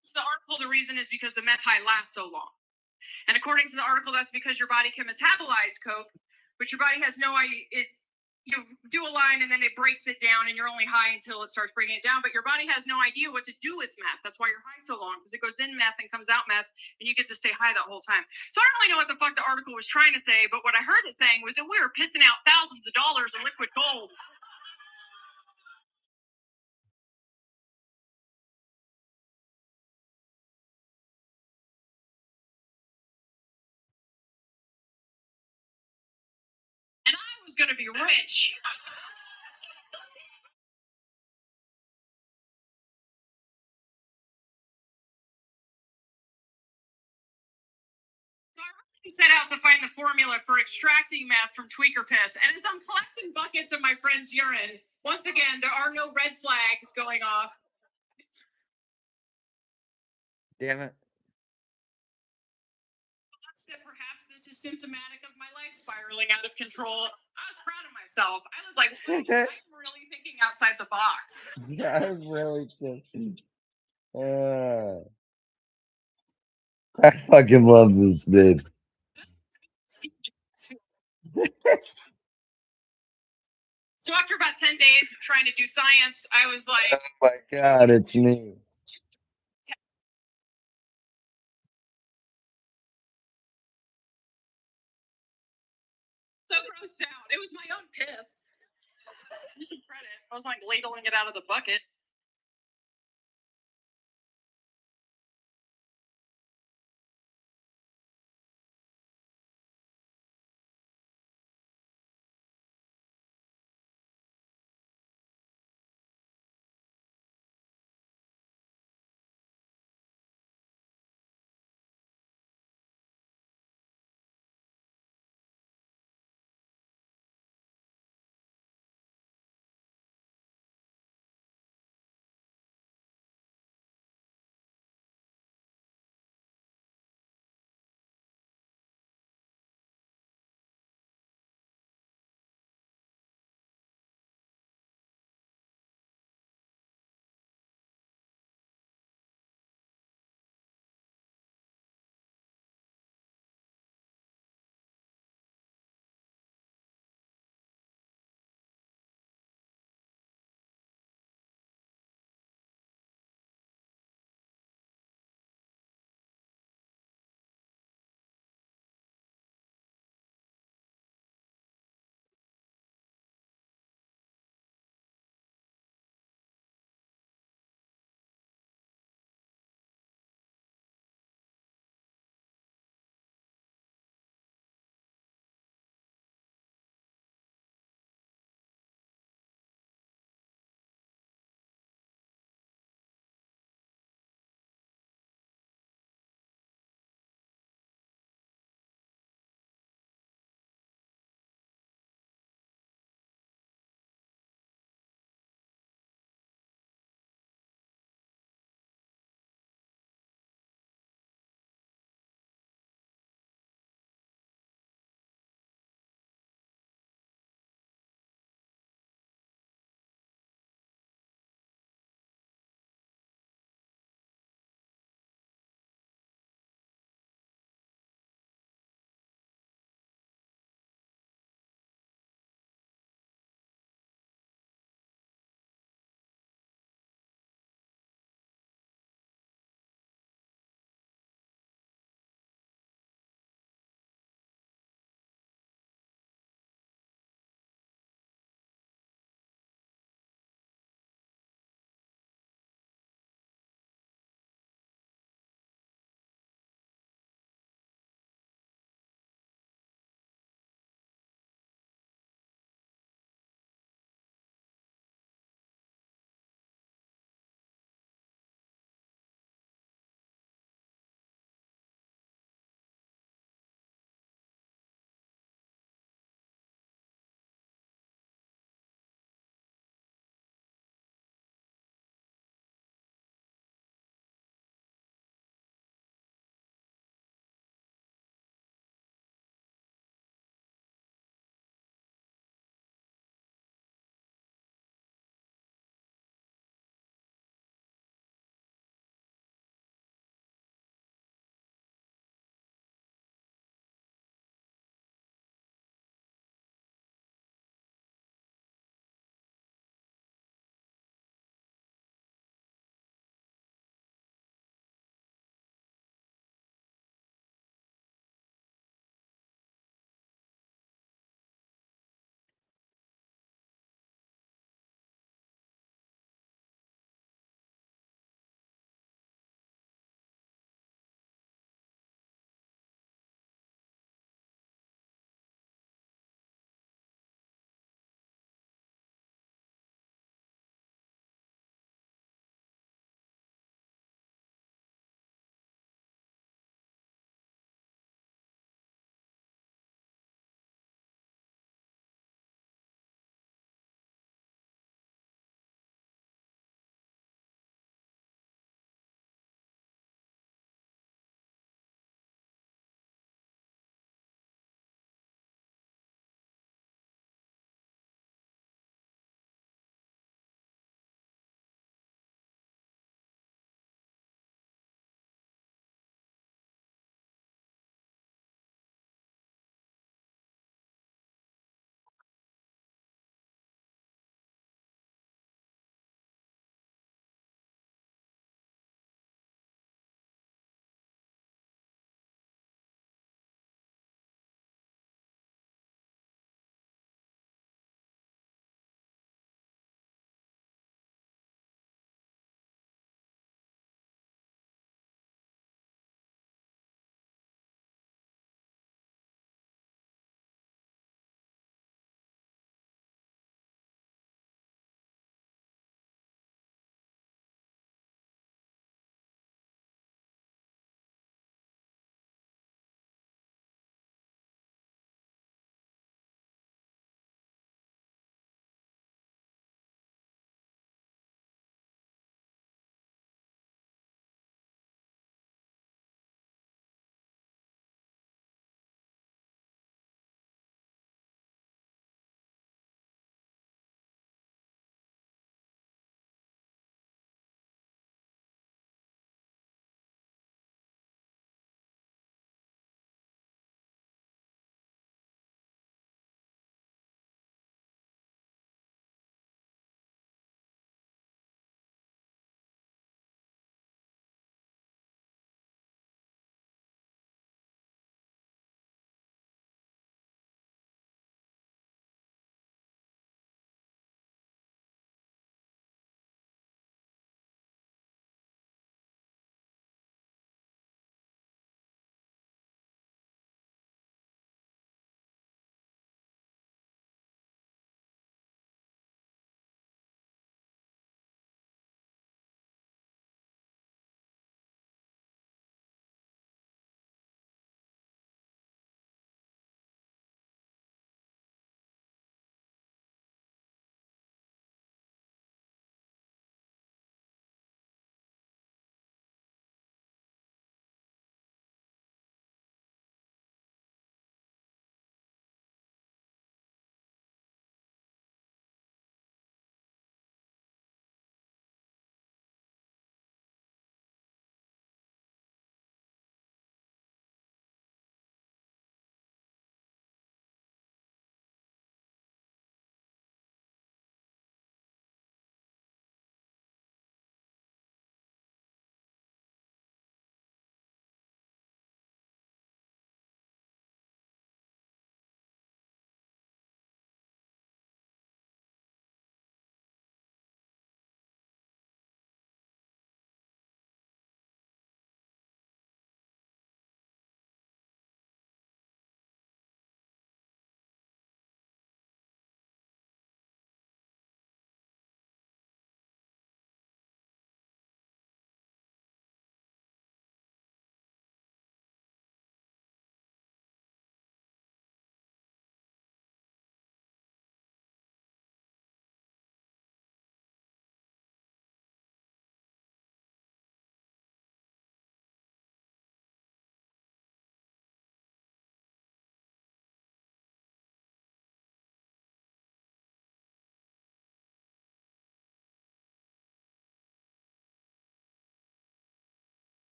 So the article, the reason is because the meth high lasts so long. And according to the article, that's because your body can metabolize coke, but your body has no idea. You do a line and then it breaks it down and you're only high until it starts breaking it down, but your body has no idea what to do with meth. That's why you're high so long, because it goes in meth and comes out meth and you get to stay high that whole time. So I don't really know what the fuck the article was trying to say, but what I heard it saying was that we were pissing out thousands of dollars in liquid gold. And I was going to be rich. Set out to find the formula for extracting meth from tweaker piss. And as I'm collecting buckets of my friend's urine, once again, there are no red flags going off.
Damn it.
That perhaps this is symptomatic of my life spiraling out of control. I was proud of myself. I was like, I'm really thinking outside the box.
Yeah, I really just. I fucking love this bitch.
So after about 10 days of trying to do science, I was like,
oh my God, it's me.
So grossed out. It was my own piss. Give some credit. I was like ladling it out of the bucket.